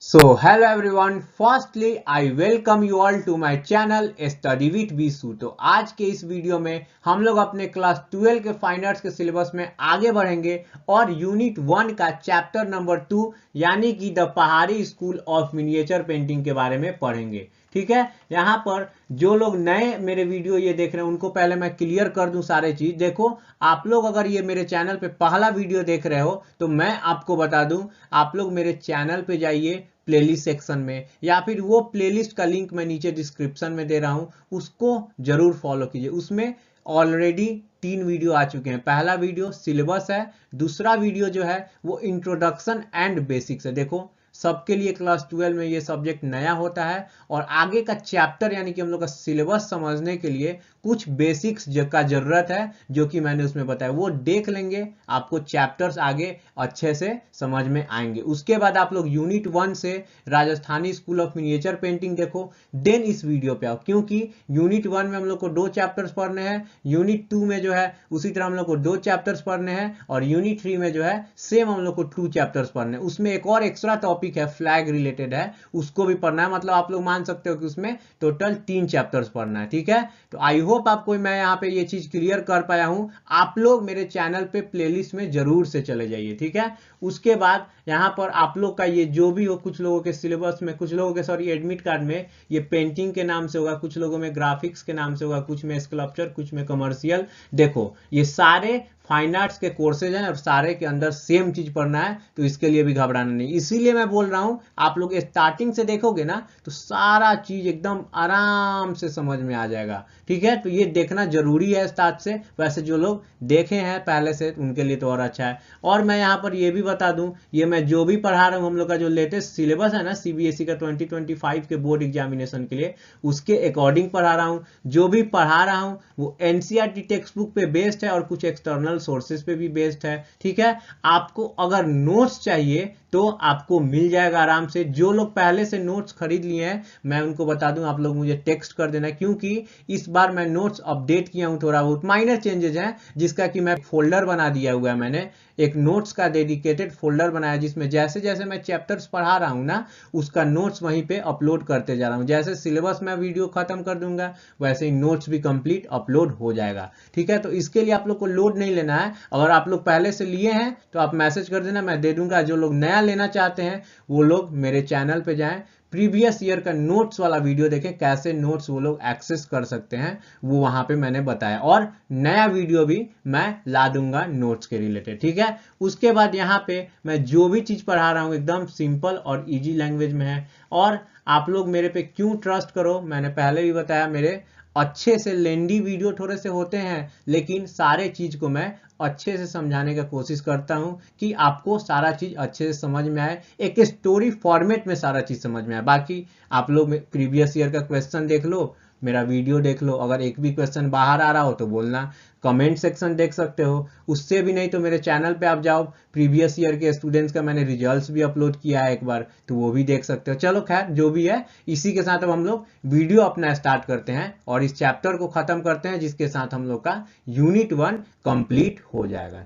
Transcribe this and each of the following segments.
So hello everyone, firstly I welcome you all to my channel Study with Visu। तो आज के इस video में हम लोग अपने क्लास 12 के फाइन आर्ट्स के सिलेबस में आगे बढ़ेंगे और यूनिट 1 का चैप्टर नंबर 2 यानी कि द पहाड़ी स्कूल ऑफ मिनिएचर पेंटिंग के बारे में पढ़ेंगे। ठीक है, यहाँ पर जो लोग नए मेरे वीडियो ये देख रहे हैं उनको पहले मैं क्लियर कर दूं सारे चीज। देखो, आप लोग अगर ये मेरे चैनल पे पहला वीडियो देख रहे हो तो मैं आपको बता दूं, आप लोग मेरे चैनल पे जाइए प्लेलिस्ट सेक्शन में, या फिर वो प्लेलिस्ट का लिंक मैं नीचे डिस्क्रिप्शन में दे रहा हूं, उसको जरूर फॉलो कीजिए। उसमें ऑलरेडी 3 वीडियो आ चुके हैं। पहला वीडियो सिलेबस है, दूसरा वीडियो जो है वो इंट्रोडक्शन एंड बेसिक्स है। देखो, सबके लिए क्लास 12 में ये सब्जेक्ट नया होता है और आगे का चैप्टर यानी कि हम लोग का सिलेबस समझने के लिए कुछ बेसिक्स का जरूरत है, जो कि मैंने उसमें बताया। वो देख लेंगे, आपको चैप्टर्स आगे अच्छे से समझ में आएंगे। उसके बाद आप लोग यूनिट 1 से Rajasthani school of miniature painting देखो, देन इस वीडियो पे आओ, क्योंकि यूनिट 1 में हम लोग को 2 चैप्टर्स पढ़ने हैं, यूनिट 2 में जो है उसी तरह हम लोग को 2 चैप्टर्स पढ़ने हैं, और यूनिट 3 में जो है सेम हम लोग को 2 चैप्टर्स पढ़ने हैं। उसमें एक और एक्स्ट्रा टॉपिक है, फ्लैग रिलेटेड है, उसको भी पढ़ना है। मतलब आप लोग मान सकते हो कि उसमें टोटल 3 चैप्टर्स पढ़ना है। ठीक है, तो आई होप आपको मैं यहाँ पे ये चीज क्लियर कर पाया हूं। आप लोग मेरे चैनल पे प्लेलिस्ट में जरूर से चले जाइए। ठीक है, उसके बाद यहाँ पर आप लोग का ये जो भी हो, कुछ लोगों के सिलेबस में, कुछ लोगों के सॉरी एडमिट कार्ड में ये पेंटिंग के नाम से होगा, कुछ लोगों में ग्राफिक्स के नाम से होगा, कुछ में स्कल्पचर, कुछ में कमर्शियल। देखो, ये सारे फाइन आर्ट्स के कोर्सेज हैं और सारे के अंदर सेम चीज पढ़ना है, तो इसके लिए भी घबराना नहीं। इसीलिए मैं बोल रहा हूं, आप लोग स्टार्टिंग से देखोगे ना तो सारा चीज एकदम आराम से समझ में आ जाएगा। ठीक है, तो ये देखना जरूरी है स्टार्ट से। वैसे जो लोग देखे हैं पहले से उनके लिए तो और अच्छा है। और मैं यहाँ पर ये भी बता दूं, ये मैं जो भी पढ़ा रहा हूँ, हम लोग का जो लेटेस्ट सिलेबस है ना सीबीएसई का 2025 के बोर्ड एग्जामिनेशन के लिए, उसके अकॉर्डिंग पढ़ा रहा हूँ। जो भी पढ़ा रहा हूँ वो एनसीईआरटी टेक्स्ट बुक पे बेस्ड है और कुछ एक्सटर्नल सोर्सेज पे भी बेस्ड है। ठीक है, आपको अगर नोट्स चाहिए तो आपको मिल जाएगा आराम से। जो लोग पहले से नोट्स खरीद लिए हैं, मैं उनको बता दूं, आप लोग मुझे टेक्स्ट कर देना, क्योंकि इस बार मैं नोट्स अपडेट किया हूं, थोड़ा बहुत माइनर चेंजेस हैं, जिसका कि मैं फोल्डर बना दिया हुआ है। मैंने एक नोट्स का डेडिकेटेड फोल्डर बनाया, जिसमें जैसे जैसे मैं चैप्टर्स पढ़ा रहा हूं ना, उसका नोट्स वहीं पे अपलोड करते जा रहा हूं। जैसे सिलेबस में वीडियो खत्म कर दूंगा, वैसे ही नोट्स भी कंप्लीट अपलोड हो जाएगा। ठीक है, तो इसके लिए आप लोग को लोड नहीं लेना है। अगर आप लोग पहले से लिए हैं तो आप मैसेज कर देना, मैं दे दूंगा। जो लोग नया लेना चाहते हैं वो लोग मेरे चैनल पे जाएं, प्रीवियस ईयर का नोट्स वाला वीडियो देखें, कैसे नोट्स वो लोग एक्सेस कर सकते हैं, वो वहां पे मैंने बताया। और नया वीडियो भी मैं ला दूंगा नोट्स के रिलेटेड। ठीक है, उसके बाद यहाँ पे मैं जो भी चीज पढ़ा रहा हूँ एकदम सिंपल और इजी लैंग्वेज में है। और आप लोग मेरे पे क्यों ट्रस्ट करो, मैंने पहले भी बताया, मेरे अच्छे से लेंदी वीडियो थोड़े से होते हैं, लेकिन सारे चीज को मैं अच्छे से समझाने का कोशिश करता हूं कि आपको सारा चीज अच्छे से समझ में आए, एक स्टोरी फॉर्मेट में सारा चीज समझ में आए। बाकी आप लोग प्रीवियस ईयर का क्वेश्चन देख लो, मेरा वीडियो देख लो, अगर एक भी क्वेश्चन बाहर आ रहा हो तो बोलना, कमेंट सेक्शन देख सकते हो। उससे भी नहीं तो मेरे चैनल पे आप जाओ, प्रीवियस ईयर के स्टूडेंट्स का मैंने रिजल्ट्स भी अपलोड किया है एक बार, तो वो भी देख सकते हो। चलो खैर, जो भी है, इसी के साथ अब हम लोग वीडियो अपना स्टार्ट करते हैं और इस चैप्टर को खत्म करते हैं, जिसके साथ हम लोग का यूनिट 1 कंप्लीट हो जाएगा।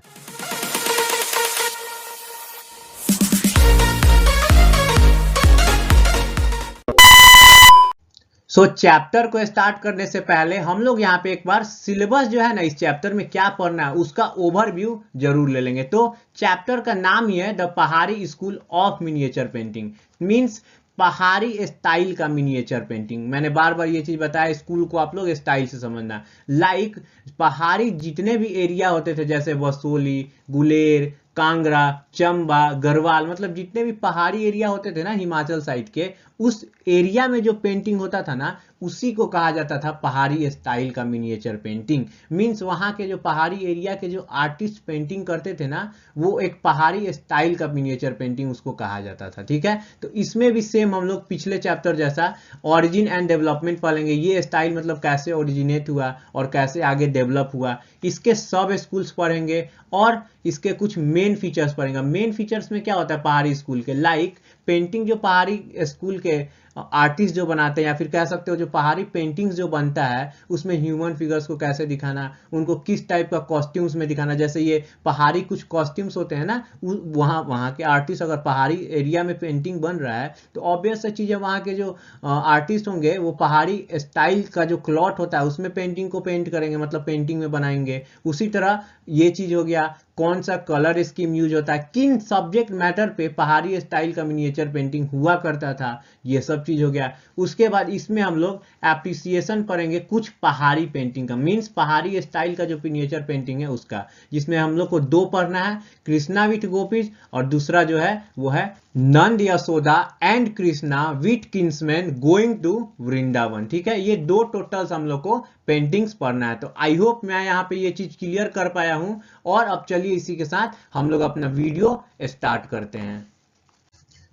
सो चैप्टर को स्टार्ट करने से पहले हम लोग यहाँ पे एक बार सिलेबस जो है ना, इस चैप्टर में क्या पढ़ना है उसका ओवरव्यू जरूर ले लेंगे। तो चैप्टर का नाम ही है द पहाड़ी school of miniature painting, means पहाड़ी स्टाइल का मिनिएचर पेंटिंग। मैंने बार बार ये चीज बताया, स्कूल को आप लोग स्टाइल से समझना। लाइक पहाड़ी जितने भी एरिया होते थे, जैसे वसोली, गुलेर, कांगड़ा, चंबा, गढ़वाल, मतलब जितने भी पहाड़ी एरिया होते थे ना हिमाचल साइड के, उस एरिया में जो पेंटिंग होता था ना, उसी को कहा जाता था पहाड़ी स्टाइल का मिनिएचर पेंटिंग। मींस वहां के जो पहाड़ी एरिया के जो आर्टिस्ट पेंटिंग करते थे ना, वो एक पहाड़ी स्टाइल का मिनिएचर पेंटिंग उसको कहा जाता था। ठीक है, तो इसमें भी सेम हम लोग पिछले चैप्टर जैसा ऑरिजिन एंड डेवलपमेंट पढ़ेंगे। ये स्टाइल मतलब कैसे ओरिजिनेट हुआ और कैसे आगे डेवलप हुआ, इसके सब स्कूल्स पढ़ेंगे और इसके कुछ मेन मेन फीचर्स पढ़ेंगे। मेन फीचर्स में क्या होता है पहाड़ी स्कूल के, लाइक पेंटिंग जो पहाड़ी स्कूल के आर्टिस्ट जो बनाते हैं, या फिर कह सकते हो जो पहाड़ी पेंटिंग्स जो बनता है उसमें ह्यूमन फिगर्स को कैसे दिखाना, उनको किस टाइप का कॉस्ट्यूम्स में दिखाना। जैसे ये पहाड़ी कुछ कॉस्ट्यूम्स होते हैं ना, वहाँ वहाँ के आर्टिस्ट अगर पहाड़ी एरिया में पेंटिंग बन रहा है तो ऑब्वियस सा चीज़ है वहाँ के जो आर्टिस्ट होंगे वो पहाड़ी स्टाइल का जो क्लॉथ होता है उसमें पेंटिंग को पेंट करेंगे, मतलब पेंटिंग में बनाएंगे। उसी तरह ये चीज़ हो गया, कौन सा कलर स्कीम यूज होता है, किन सब्जेक्ट मैटर पे पहाड़ी स्टाइल का मिनिएचर पेंटिंग हुआ करता था, ये सब चीज हो गया। उसके बाद इसमें हम लोग एप्रिसिएशन पढ़ेंगे कुछ पहाड़ी पेंटिंग का, मींस पहाड़ी स्टाइल का जो मिनिएचर पेंटिंग है उसका, जिसमें हम लोग को दो पढ़ना है, कृष्णा विथ गोपीज और दूसरा जो है वो है Nand Yashoda and Krishna with kinsmen going to Vrindavan. ठीक है, ये दो टोटल्स हम लोग को पेंटिंग्स पढ़ना है। तो आई होप मैं यहाँ पे ये चीज क्लियर कर पाया हूं। और अब चलिए इसी के साथ हम लोग अपना वीडियो स्टार्ट करते हैं।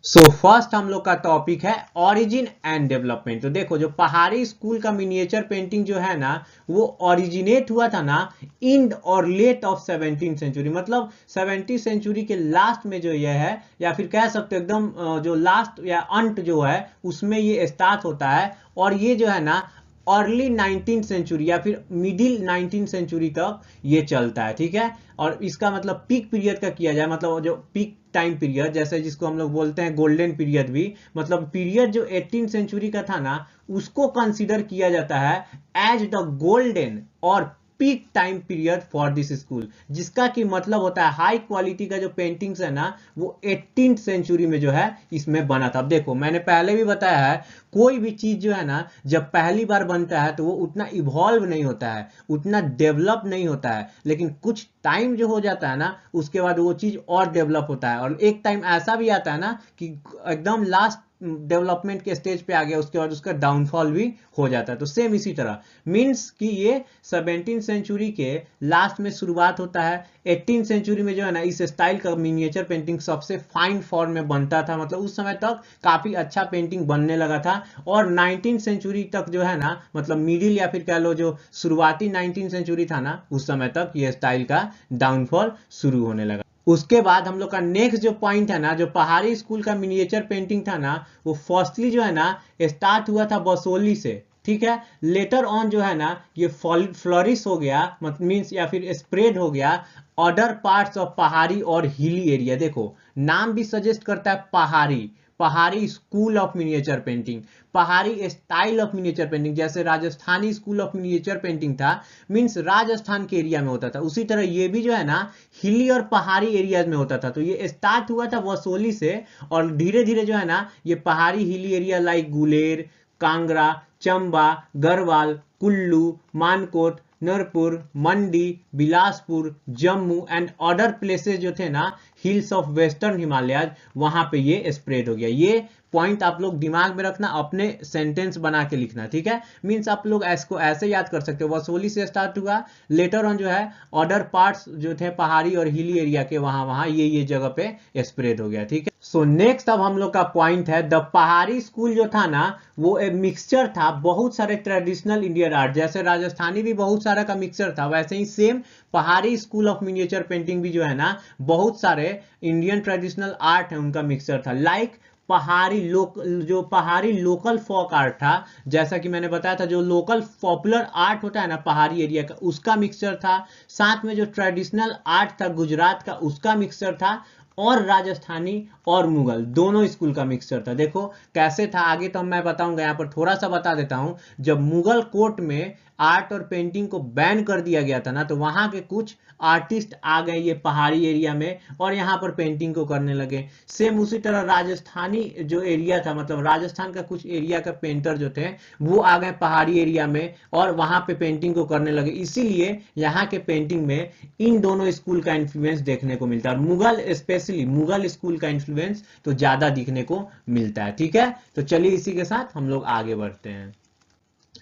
सो फर्स्ट हम लोग का टॉपिक है ओरिजिन एंड डेवलपमेंट। तो देखो जो पहाड़ी स्कूल का मिनिएचर पेंटिंग जो है ना वो ओरिजिनेट हुआ था ना इन और लेट ऑफ 17th सेंचुरी, मतलब 17th सेंचुरी के लास्ट में जो ये है, या फिर कह सकते हो एकदम जो लास्ट या अंत जो है उसमें ये स्टार्ट होता है। और ये जो है ना अर्ली 19th सेंचुरी या फिर मिडिल 19th सेंचुरी तक ये चलता है। ठीक है, और इसका मतलब पीक पीरियड का किया जाए, मतलब जो पीक टाइम पीरियड जैसे जिसको हम लोग बोलते हैं गोल्डन पीरियड भी, मतलब पीरियड जो 18th सेंचुरी का था ना उसको कंसीडर किया जाता है एज द गोल्डन और peak time period for this school, जिसका कि मतलब होता है हाई क्वालिटी का जो पेंटिंग्स है ना वो 18th सेंचुरी में जो है इसमें बना था। अब देखो मैंने पहले भी बताया है कोई भी चीज जो है ना जब पहली बार बनता है तो वो उतना इवॉल्व नहीं होता है, उतना डेवलप नहीं होता है, लेकिन कुछ टाइम जो हो जाता है ना उसके बाद वो चीज और डेवलप होता है। और एक टाइम ऐसा भी आता है ना कि एकदम लास्ट डेवलपमेंट के स्टेज पे आ गया उसके बाद उसका डाउनफॉल भी हो जाता है। तो सेम इसी तरह मींस कि ये 17th सेंचुरी के लास्ट में शुरुआत होता है, 18th सेंचुरी में जो है ना इस स्टाइल का मिनिएचर पेंटिंग सबसे फाइन फॉर्म में बनता था, मतलब उस समय तक काफी अच्छा पेंटिंग बनने लगा था। और 19th सेंचुरी तक जो है ना मतलब मिडिल या फिर कह लो जो शुरुआती 19th सेंचुरी था ना उस समय तक ये स्टाइल का डाउनफॉल शुरू होने लगा। उसके बाद हम लोग का नेक्स्ट जो पॉइंट है ना जो पहाड़ी स्कूल का मिनिएचर पेंटिंग था ना वो फर्स्टली जो है ना स्टार्ट हुआ था बसोली से। ठीक है, लेटर ऑन जो है ना ये फ्लरिश हो गया, मतलब मींस या फिर स्प्रेड हो गया अदर पार्ट्स ऑफ पहाड़ी और हिली एरिया। देखो नाम भी सजेस्ट करता है पहाड़ी, पहाड़ी स्कूल ऑफ मिनिएचर पेंटिंग, पहाड़ी स्टाइल ऑफ मिनिएचर पेंटिंग। जैसे Rajasthani school of miniature painting था मींस राजस्थान के एरिया में होता था, उसी तरह ये भी जो है ना हिली और पहाड़ी एरियाज में होता था। तो ये स्टार्ट हुआ था वसोली से और धीरे धीरे जो है ना ये Pahari hilly area like Guler, Kangra, Chamba, Garhwal, Kullu, Mankot, Nurpur, Mandi, Bilaspur, Jammu and other places जो थे ना हिल्स ऑफ वेस्टर्न हिमालय वहां पे ये स्प्रेड हो गया। ये पॉइंट आप लोग दिमाग में रखना, अपने सेंटेंस बना के लिखना। ठीक है, मींस आप लोग इसको ऐसे याद कर सकते हो वसोली से स्टार्ट हुआ, लेटर ऑन जो है अदर पार्ट्स जो थे पहाड़ी और हिली एरिया के वहां वहां ये जगह पे स्प्रेड हो गया। ठीक है, सो नेक्स्ट अब हम लोग का पॉइंट है द पहाड़ी स्कूल जो था ना वो एक मिक्सचर था बहुत सारे ट्रेडिशनल इंडियन आर्ट, जैसे राजस्थानी भी बहुत सारा का मिक्सचर था वैसे ही सेम पहाड़ी स्कूल ऑफ मिनिएचर पेंटिंग भी जो है ना बहुत सारे इंडियन ट्रेडिशनल आर्ट है उनका मिक्सचर था। लाइक जो पहाड़ी लोकल फोक आर्ट था, जैसा कि मैंने बताया था जो लोकल पॉपुलर आर्ट होता है ना पहाड़ी एरिया का उसका मिक्सचर था, साथ में जो ट्रेडिशनल आर्ट था गुजरात का उसका मिक्सचर था, और राजस्थानी और मुगल दोनों स्कूल का मिक्सचर था। देखो कैसे था आगे तो मैं बताऊंगा, यहाँ पर थोड़ा सा बता देता हूं। जब मुगल कोर्ट में आर्ट और पेंटिंग को बैन कर दिया गया था ना तो वहां के कुछ आर्टिस्ट आ गए ये पहाड़ी एरिया में और यहाँ पर पेंटिंग को करने लगे। सेम उसी तरह राजस्थानी जो एरिया था, मतलब राजस्थान का कुछ एरिया का पेंटर जो थे वो आ गए पहाड़ी एरिया में और वहां पे पेंटिंग को करने लगे। इसीलिए यहाँ के पेंटिंग में इन दोनों स्कूल का इन्फ्लुएंस देखने को मिलता है, मुगल स्पेशली मुगल स्कूल का इन्फ्लुएंस तो ज्यादा दिखने को मिलता है। ठीक है, तो चलिए इसी के साथ हम लोग आगे बढ़ते हैं।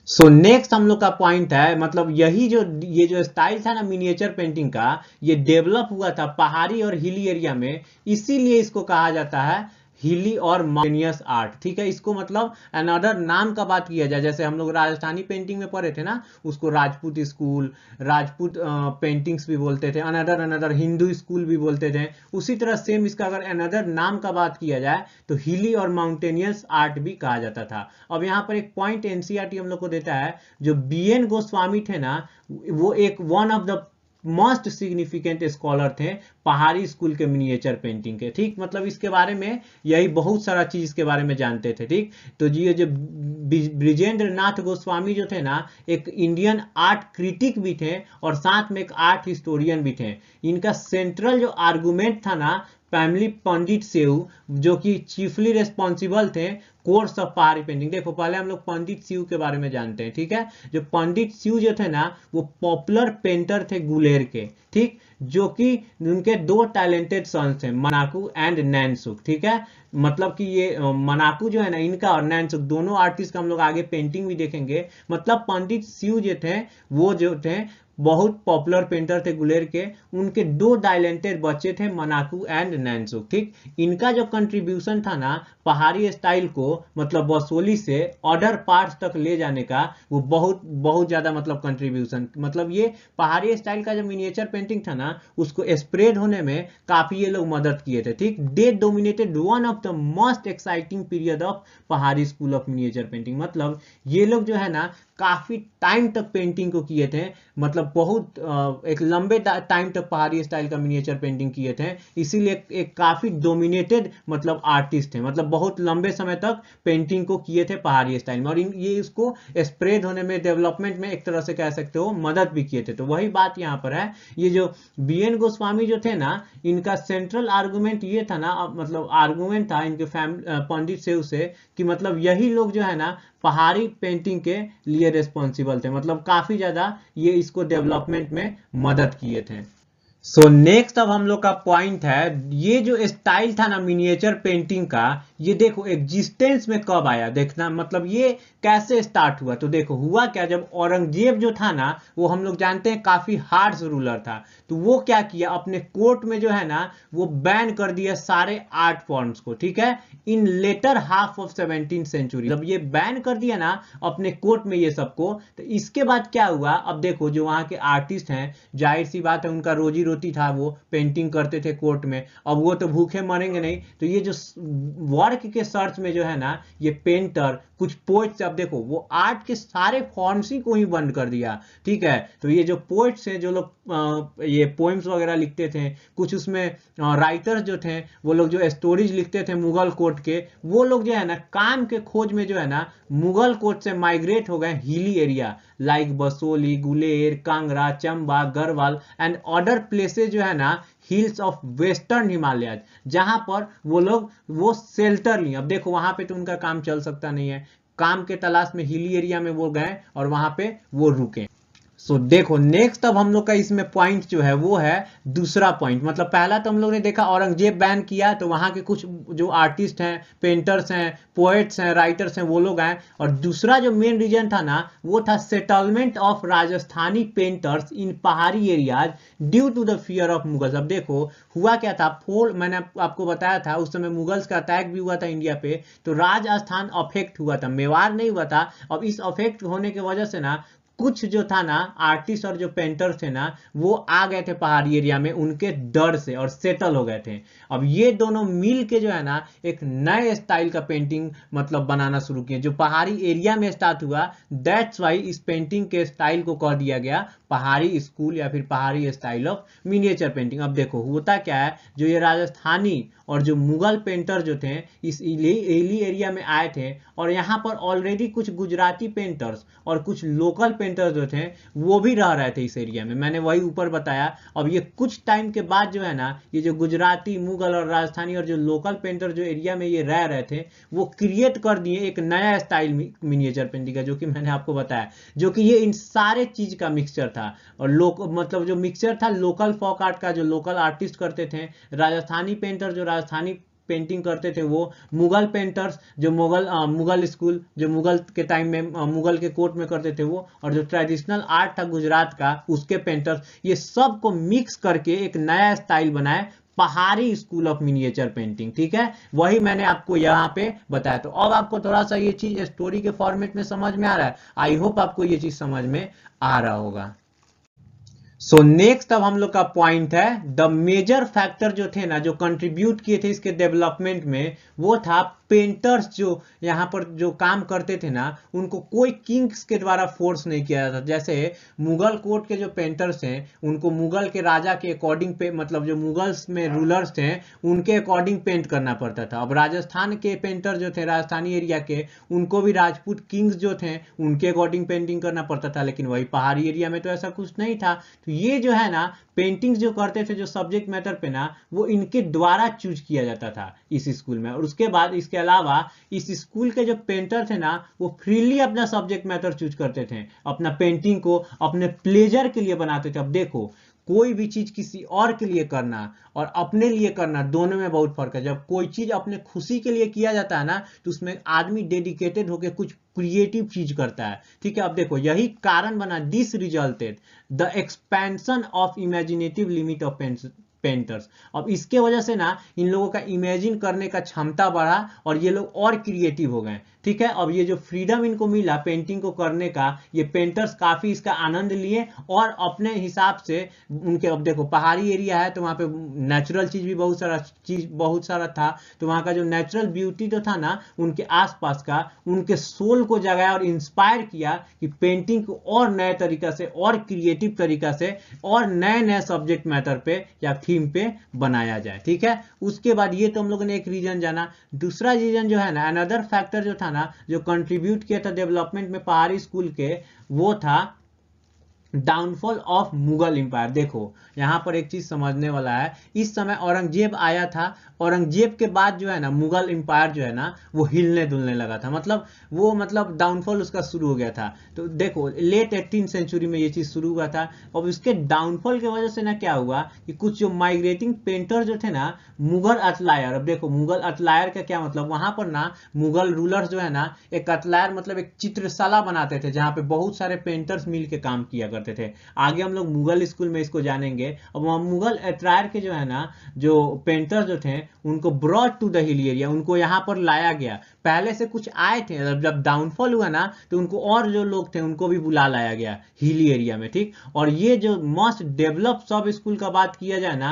सो नेक्स्ट हम लोग का पॉइंट है, मतलब ये जो स्टाइल था ना मिनिएचर पेंटिंग का ये डेवलप हुआ था पहाड़ी और हिली एरिया में, इसीलिए इसको कहा जाता है हिली और माउंटेनियस आर्ट, ठीक है। इसको मतलब अनदर नाम का बात किया जाए, जैसे हम लोग राजस्थानी पेंटिंग में पढ़े थे ना, उसको राजपूत स्कूल, राजपूत पेंटिंग्स भी बोलते थे, अनदर हिंदू स्कूल भी बोलते थे। उसी तरह सेम इसका अगर अनदर नाम का बात किया जाए तो हिली और माउंटेनियस आर्ट भी कहा जाता था। अब यहाँ पर एक पॉइंट एनसीईआरटी हम लोग को देता है, जो बीएन गोस्वामी थे ना, वो एक one of the most significant scholar थे पहाड़ी स्कूल के मिनिएचर पेंटिंग के, ठीक। मतलब इसके बारे में यही बहुत सारा चीज इसके बारे में जानते थे, ठीक। तो ये जो ब्रिजेंद्र नाथ गोस्वामी जो थे ना, एक इंडियन आर्ट क्रिटिक भी थे और साथ में एक आर्ट हिस्टोरियन भी थे। इनका सेंट्रल जो आर्गुमेंट था ना, फैमिली पंडित सेऊ, जो कि चीफली रेस्पॉन्सिबल थे कोर्स ऑफ पहाड़ी पेंटिंग। देखो पहले हम लोग पंडित सिंह के बारे में जानते हैं, ठीक है। जो पंडित सिंह जो थे ना, वो पॉपुलर पेंटर थे गुलेर के, ठीक। जो कि उनके दो टैलेंटेड सन्स थे, मनाकू एंड नैनसुक, ठीक है। मतलब कि ये मनाकू जो है ना, इनका और नैनसुक दोनों आर्टिस्ट का हम लोग आगे पेंटिंग भी देखेंगे। मतलब पंडित सिंह जो थे, वो जो थे बहुत पॉपुलर पेंटर थे गुलेर के। उनके दो टैलेंटेड बच्चे थे, मनाकू एंड नैनसुक, ठीक। इनका जो कंट्रीब्यूशन था ना पहाड़ी स्टाइल को, मतलब बसोली से अदर पार्ट्स तक ले जाने का, वो बहुत ज्यादा मतलब कंट्रीब्यूशन, मतलब ये पहाड़ी स्टाइल का जो मिनिएचर पेंटिंग था ना, उसको स्प्रेड होने में काफी ये लोग मदद किए थे, ठीक। दे dominated one of the most exciting period of पहाड़ी स्कूल ऑफ मिनिएचर पेंटिंग। मतलब ये लोग जो है ना काफी टाइम तक पेंटिंग को किए थे, मतलब बहुत एक लंबे टाइम तक पहाड़ी स्टाइल का मिनिएचर पेंटिंग किए थे। इसीलिए एक काफी डोमिनेटेड मतलब आर्टिस्ट थे, मतलब बहुत लंबे समय तक पेंटिंग को किए थे पहाड़ी स्टाइल में। और ये इसको स्प्रेड होने में, डेवलपमेंट में एक तरह से कह सकते हो मदद भी किए थे। तो वही बात यहाँ पर है। ये जो बीएन गोस्वामी जो थे ना, इनका सेंट्रल आर्गुमेंट ये था ना, मतलब आर्गुमेंट था इनके पंडित सेऊ से, कि मतलब यही लोग जो है ना पहाड़ी पेंटिंग के लिए रिस्पॉन्सिबल थे, मतलब काफी ज्यादा ये इसको डेवलपमेंट में मदद किए थे। सो नेक्स्ट अब हम लोग का पॉइंट है, ये जो स्टाइल था ना मिनिएचर पेंटिंग का, ये देखो एग्जिस्टेंस में कब आया, देखना मतलब ये कैसे स्टार्ट हुआ। तो देखो हुआ क्या, जब औरंगजेब जो था ना, वो हम लोग जानते हैं काफी हार्श रूलर था। तो वो क्या किया, अपने कोर्ट में जो है ना वो बैन कर दिया सारे आर्ट फॉर्म्स को, ठीक है। In later half of 17th century जब ये बैन कर दिया ना अपने कोर्ट में ये सबको, तो इसके बाद क्या हुआ, अब देखो जो वहां के आर्टिस्ट हैं, जाहिर सी बात है उनका रोजी रोटी था, वो पेंटिंग करते थे कोर्ट में, अब वो तो भूखे मरेंगे नहीं। तो ये जो वर्क के सर्च में जो है ना, ये पेंटर कुछ पोइट्स, अब देखो वो आर्ट के सारे फॉर्म्स ही को ही बंद कर दिया, ठीक है। तो ये जो पोइट्स हैं, जो लोग ये पोएम्स वगैरह लिखते थे, कुछ उसमें राइटर्स जो थे, वो लोग जो स्टोरीज लिखते थे मुगल कोर्ट के, वो लोग जो है ना काम के खोज में जो है ना मुगल कोर्ट से माइग्रेट हो गए हिली area like Basoli, Guler, Kangra, Chamba, Garhwal and other places जो है ना हिल्स ऑफ वेस्टर्न हिमालय, जहां पर वो लोग वो शेल्टर लिए। अब देखो वहां पे तो उनका काम चल सकता नहीं है, काम के तलाश में हिली एरिया में वो गए और वहां पे वो रुके। सो देखो नेक्स्ट अब हम लोग का इसमें पॉइंट जो है वो है दूसरा पॉइंट। मतलब पहला तो हम लोग ने देखा औरंगजेब बैन किया, तो वहां के कुछ जो आर्टिस्ट हैं, पेंटर्स हैं, पोएट्स हैं, राइटर्स हैं, वो लोग आए। और दूसरा जो मेन रीजन था ना, वो था settlement of Rajasthani painters in Pahari areas due to the fear of Mughals. अब देखो हुआ क्या था, मैंने आपको बताया था उस समय मुगल्स का अटैक भी हुआ था इंडिया पे, तो राजस्थान अफेक्ट हुआ था, मेवाड़ नहीं हुआ था। अब इस अफेक्ट होने की वजह से ना कुछ जो था ना आर्टिस्ट और जो पेंटर थे ना, वो आ गए थे पहाड़ी एरिया में उनके डर से और सेटल हो गए थे। अब ये दोनों मिल के जो है ना एक नए स्टाइल का पेंटिंग मतलब बनाना शुरू किए, जो पहाड़ी एरिया में स्टार्ट हुआ। दैट्स वाई इस पेंटिंग के स्टाइल को कह दिया गया पहाड़ी स्कूल या फिर पहाड़ी स्टाइल ऑफ मिनिएचर पेंटिंग। अब देखो होता क्या है, जो ये राजस्थानी और जो मुगल पेंटर जो थे इस हिली एरिया में आए थे, और यहाँ पर ऑलरेडी कुछ गुजराती पेंटर्स और कुछ लोकल पेंटर्स जो थे वो भी रह रहे थे इस एरिया में, मैंने वही ऊपर बताया। अब ये कुछ टाइम के बाद जो है ना, ये जो गुजराती, मुगल और राजस्थानी और जो लोकल पेंटर जो एरिया में ये रह रहे थे, वो क्रिएट कर दिए एक नया स्टाइल मिनिएचर पेंटिंग का, जो कि मैंने आपको बताया, जो कि ये इन सारे चीज का मिक्सचर था। और मतलब जो मिक्सचर था लोकल फोक आर्ट का, जो लोकल आर्टिस्ट करते थे, राजस्थानी पेंटर जो राजस्थानी पेंटिंग करते थे, वो मुगल पेंटर्स जो मुगल स्कूल जो मुगल के टाइम में मुगल के कोर्ट में करते थे वो, और जो ट्रेडिशनल आर्ट था गुजरात का उसके पेंटर्स, ये सब को मिक्स करके एक नया स्टाइल बनाए पहाड़ी स्कूल ऑफ मिनिएचर पेंटिंग। ठीक है, वही मैंने आपको यहाँ पे बताया। तो अब आपको थोड़ा सा ये चीज स्टोरी के फॉर्मेट में समझ में आ रहा है। आई होप आपको ये चीज समझ में आ रहा होगा। सो नेक्स्ट अब हम लोग का पॉइंट है, द मेजर फैक्टर जो थे ना, जो कंट्रीब्यूट किए थे इसके डेवलपमेंट में, वो था पेंटर्स। जो यहाँ पर जो काम करते थे ना, उनको कोई किंग्स के द्वारा फोर्स नहीं किया जाता। जैसे मुगल कोर्ट के जो पेंटर्स हैं, उनको मुगल के राजा के अकॉर्डिंग पे, मतलब जो मुगल्स में रूलर्स थे उनके अकॉर्डिंग पेंट करना पड़ता था। अब राजस्थान के पेंटर जो थे, राजस्थानी एरिया के, उनको भी राजपूत किंग्स जो थे उनके अकॉर्डिंग पेंटिंग करना पड़ता था। लेकिन वही पहाड़ी एरिया में तो ऐसा कुछ नहीं था। तो ये जो है ना, पेंटिंग्स जो करते थे जो सब्जेक्ट मैटर पे ना, वो इनके द्वारा चूज किया जाता था इस स्कूल में। और उसके बाद इसके अलावा इस स्कूल के जो पेंटर थे ना, वो फ्रीली अपना सब्जेक्ट मैटर चूज करते थे, अपना पेंटिंग को अपने प्लेजर के लिए बनाते थे। अब देखो, कोई भी चीज किसी और के लिए करना और अपने लिए करना, दोनों में बहुत फर्क है। जब कोई चीज अपने खुशी के लिए किया जाता है ना, तो उसमें आदमी डेडिकेटेड होकर कुछ क्रिएटिव चीज करता है। ठीक है, अब देखो यही कारण बना, this resulted the expansion of imaginative limit of painters. अब इसके वजह से ना इन लोगों का इमेजिन करने का क्षमता बढ़ा और ये लोग और क्रिएटिव हो गए। ठीक है, अब ये जो फ्रीडम इनको मिला पेंटिंग को करने का, ये पेंटर्स काफी इसका आनंद लिए और अपने हिसाब से उनके, अब देखो पहाड़ी एरिया है तो वहां पे नेचुरल चीज भी बहुत सारा था। तो वहां का जो नेचुरल ब्यूटी तो था ना उनके आसपास का, उनके सोल को जगाया और इंस्पायर किया कि पेंटिंग को और नए तरीका से और क्रिएटिव तरीका से और नए नए सब्जेक्ट मैटर पे या थीम पे बनाया जाए। ठीक है, उसके बाद ये तो हम लोगों ने एक रीजन जाना। दूसरा रीजन जो है ना, अनदर फैक्टर जो था ना, जो कंट्रीब्यूट किया था डेवलपमेंट में पहाड़ी स्कूल के, वो था डाउनफॉल ऑफ मुगल एम्पायर। देखो यहां पर एक चीज समझने वाला है, इस समय औरंगजेब आया था, औरंगजेब के बाद जो है ना मुगल एम्पायर जो है ना वो हिलने डुलने लगा था। मतलब डाउनफॉल उसका शुरू हो गया था। तो देखो लेट 18th सेंचुरी में ये चीज शुरू हुआ था। और इसके डाउनफॉल की वजह से ना क्या हुआ कि कुछ जो माइग्रेटिंग पेंटर जो थे ना, मुगल अटलायर। अब देखो मुगल अटलायर का क्या मतलब, वहां पर ना मुगल रूलर्स जो है ना, एक अटलायर मतलब एक चित्रशाला बनाते थे जहां पे बहुत सारे पेंटर्स मिल के काम किया करते थे। आगे हम लोग मुगल स्कूल में इसको जानेंगे। अब वहां मुगल अटलायर के जो है ना, जो पेंटर जो थे, उनको brought to the hill area, उनको यहां पर लाया गया। पहले से कुछ आए थे, जब डाउनफॉल हुआ ना तो उनको और जो लोग थे उनको भी बुला लाया गया हिल एरिया में। ठीक, और ये जो मस्ट डेवलप सब स्कूल का बात किया जाए ना,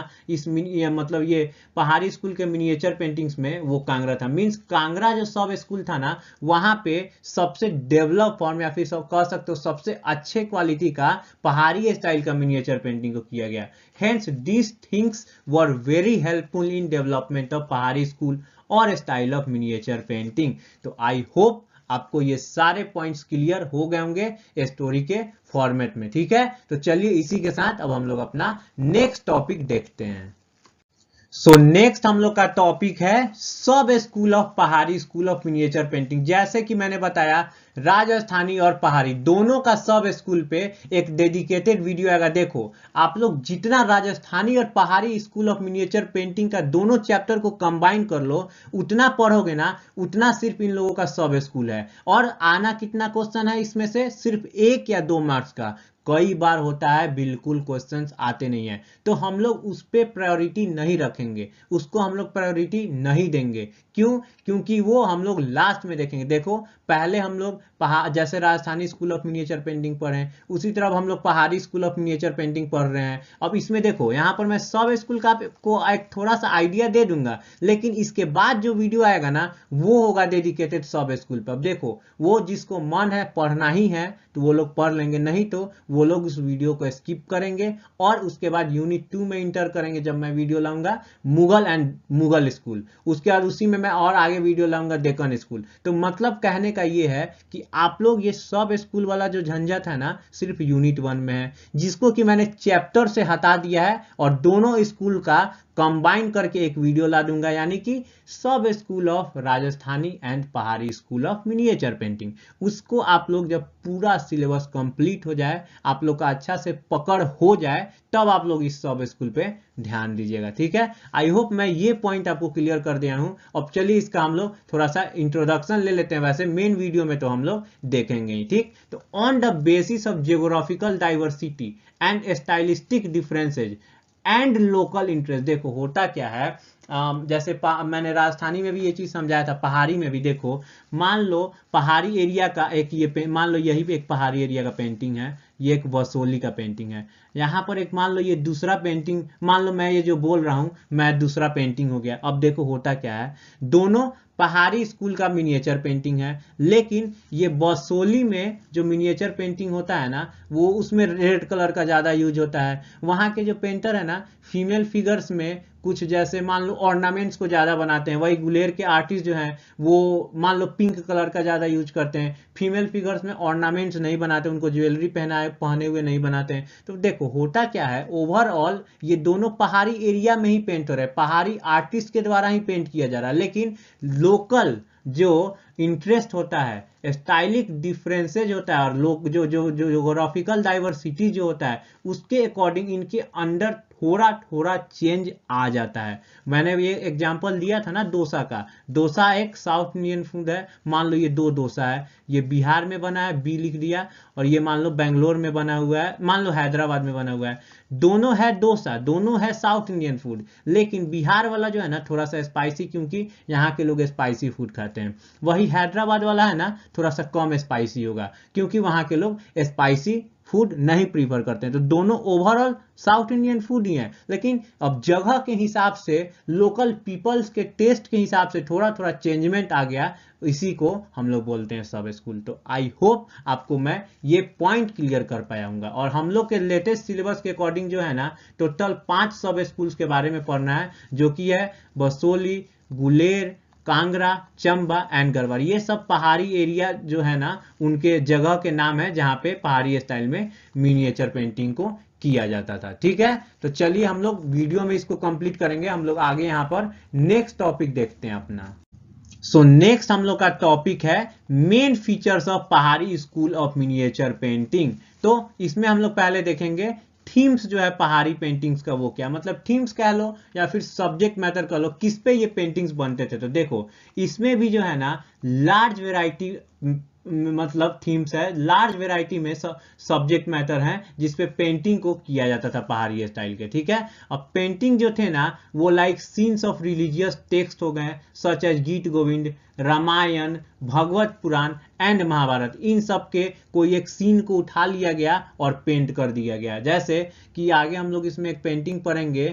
मतलब ये पहाड़ी स्कूल के मिनिएचर पेंटिंग्स में, वो कांगड़ा था। मींस कांगड़ा जो सब स्कूल था ना, वहां पे सबसे डेवलप फॉर्म या फिर सब कह सकते हो सबसे अच्छे क्वालिटी का पहाड़ी स्टाइल का मिनिएचर पेंटिंग को किया गया। Hence these things were very helpful in development of पहाड़ी स्कूल और स्टाइल ऑफ मिनिएचर पेंटिंग। तो आई होप आपको ये सारे पॉइंट्स क्लियर हो गए होंगे स्टोरी के फॉर्मेट में। ठीक है, तो चलिए इसी के साथ अब हम लोग अपना नेक्स्ट टॉपिक देखते हैं। सो नेक्स्ट हम लोग का टॉपिक है सब स्कूल ऑफ पहाड़ी स्कूल ऑफ मिनिएचर पेंटिंग। जैसे कि मैंने बताया, राजस्थानी और पहाड़ी दोनों का सब स्कूल पे एक डेडिकेटेड वीडियो आएगा। देखो आप लोग जितना राजस्थानी और पहाड़ी स्कूल ऑफ मिनिएचर पेंटिंग का दोनों चैप्टर को कंबाइन कर लो, उतना पढ़ोगे ना, उतना सिर्फ इन लोगों का सब स्कूल है। और आना कितना क्वेश्चन है इसमें से, सिर्फ 1 या 2 मार्क्स का। कई बार होता है बिल्कुल क्वेश्चंस आते नहीं है, तो हम लोग उस पे प्रायोरिटी नहीं रखेंगे, उसको हम लोग प्रायोरिटी नहीं देंगे। क्यों? क्योंकि वो हम लोग लास्ट में देखेंगे। देखो पहले हम लोग जैसे Rajasthani school of miniature painting पढ़े हैं, उसी तरह हम लोग पहाड़ी स्कूल ऑफ मिनिएचर पेंटिंग पढ़ रहे हैं। अब इसमें देखो यहाँ पर मैं सब स्कूल का को एक थोड़ा सा आइडिया दे दूंगा, लेकिन इसके बाद जो वीडियो आएगा ना, वो होगा डेडिकेटेड सब स्कूल पर। अब देखो वो जिसको मन है पढ़ना ही है तो वो लोग पढ़ लेंगे, नहीं तो वो लोग उस वीडियो को स्किप करेंगे और उसके बाद यूनिट 2 में इंटर करेंगे जब मैं वीडियो लाऊंगा मुगल स्कूल। उसके बाद उसी में मैं और आगे वीडियो लाऊंगा डेक्कन स्कूल। तो मतलब कहने का ये है कि आप लोग ये सब स्कूल वाला जो झंझट है ना, सिर्फ यूनिट 1 में है, जिसको कि मैंने चैप्टर से हटा दिया है और दोनों स्कूल का कंबाइन करके एक वीडियो ला दूंगा, यानी कि सब स्कूल ऑफ राजस्थानी एंड पहाड़ी स्कूल ऑफ मिनिएचर पेंटिंग। उसको आप लोग जब पूरा सिलेबस कंप्लीट हो जाए, आप लोग का अच्छा से पकड़ हो जाए, तब आप लोग इस सब स्कूल पे ध्यान दीजिएगा। ठीक है, आई होप मैं ये पॉइंट आपको क्लियर कर दिया हूं। अब चलिए इसका हम लोग थोड़ा सा इंट्रोडक्शन ले लेते हैं। वैसे मेन वीडियो में तो हम लोग देखेंगे ही। ठीक, तो on the basis of geographical diversity and stylistic differences and local interest. देखो होता क्या है, जैसे मैंने राजस्थानी में भी ये चीज समझाया था, पहाड़ी में भी देखो, मान लो पहाड़ी एरिया का एक ये मान लो यही भी एक पहाड़ी एरिया का पेंटिंग है, ये एक वसोली का पेंटिंग है। यहाँ पर एक मान लो ये दूसरा पेंटिंग, मान लो मैं ये जो बोल रहा हूं मैं दूसरा पेंटिंग हो गया। अब देखो होता क्या है, दोनों पहाड़ी स्कूल का मिनिएचर पेंटिंग है, लेकिन ये बसोली में जो मिनिएचर पेंटिंग होता है ना, वो उसमें रेड कलर का ज्यादा यूज होता है। वहां के जो पेंटर है ना, फीमेल फिगर्स में कुछ जैसे मान लो ऑर्नामेंट्स को ज्यादा बनाते हैं, वही गुलेर के आर्टिस्ट जो हैं वो मान लो पिंक कलर का ज्यादा यूज करते हैं। फीमेल फिगर्स में ऑर्नामेंट्स नहीं बनाते, उनको ज्वेलरी पहने हुए नहीं बनाते हैं। तो देखो होता क्या है, ओवरऑल ये दोनों पहाड़ी एरिया में ही पेंट हो रहे हैं, पहाड़ी आर्टिस्ट के द्वारा ही पेंट किया जा रहा है, लेकिन लोकल जो इंटरेस्ट होता है, स्टाइलिक डिफरेंसेज होता है, और लोग जो जो जो जोग्राफिकल डाइवर्सिटी जो होता है उसके अकॉर्डिंग इनके अंडर थोड़ा थोड़ा चेंज आ जाता है। मैंने ये एग्जांपल दिया था ना डोसा का, डोसा एक साउथ इंडियन फूड है, मान लो ये दो डोसा है, ये बिहार में बना है, बी लिख दिया, और ये मान लो बेंगलोर में बना हुआ है, मान लो हैदराबाद में बना हुआ है। दोनों है डोसा, दोनों है साउथ इंडियन फूड, लेकिन बिहार वाला जो है ना थोड़ा सा स्पाइसी, क्योंकि यहाँ के लोग स्पाइसी फूड खाते हैं। वही हैदराबाद वाला है ना थोड़ा सा कम स्पाइसी होगा, क्योंकि वहां के लोग स्पाइसी फूड नहीं प्रीफर करते हैं। तो दोनों ओवरऑल साउथ इंडियन फूड ही है, लेकिन अब जगह के हिसाब से, लोकल पीपल्स के टेस्ट के हिसाब से थोड़ा थोड़ा चेंजमेंट आ गया, इसी को हम लोग बोलते हैं सब स्कूल। तो आई होप आपको मैं ये पॉइंट क्लियर कर पाया हूँ। और हम लोग के लेटेस्ट सिलेबस के अकॉर्डिंग जो है ना टोटल 5 सब स्कूल्स के बारे में पढ़ना है, जो कि है बसोली, गुलेर, कांगड़ा, चंबा एंड गढ़वाल। ये सब पहाड़ी एरिया जो है ना उनके जगह के नाम है जहां पे पहाड़ी स्टाइल में मिनिएचर पेंटिंग को किया जाता था। ठीक है, तो चलिए हम लोग वीडियो में इसको कंप्लीट करेंगे। हम लोग आगे यहाँ पर नेक्स्ट टॉपिक देखते हैं अपना। सो नेक्स्ट हम लोग का टॉपिक है मेन फीचर्स ऑफ पहाड़ी स्कूल ऑफ मिनिएचर पेंटिंग। तो इसमें हम लोग पहले देखेंगे थीम्स जो है पहाड़ी पेंटिंग्स का, वो क्या मतलब थीम्स कह लो या फिर सब्जेक्ट मैटर कह लो, किस पे ये पेंटिंग्स बनते थे। तो देखो इसमें भी जो है ना लार्ज वेराइटी मतलब थीम्स है, लार्ज वेराइटी में सब्जेक्ट मैटर है जिसपे पेंटिंग को किया जाता था पहाड़ी स्टाइल के। ठीक है, अब पेंटिंग जो थे ना वो like scenes of religious text हो गए, सच एज गीत गोविंद, रामायण, भगवत पुराण एंड महाभारत। इन सब के कोई एक सीन को उठा लिया गया और पेंट कर दिया गया। जैसे कि आगे हम लोग इसमें एक पेंटिंग पढ़ेंगे,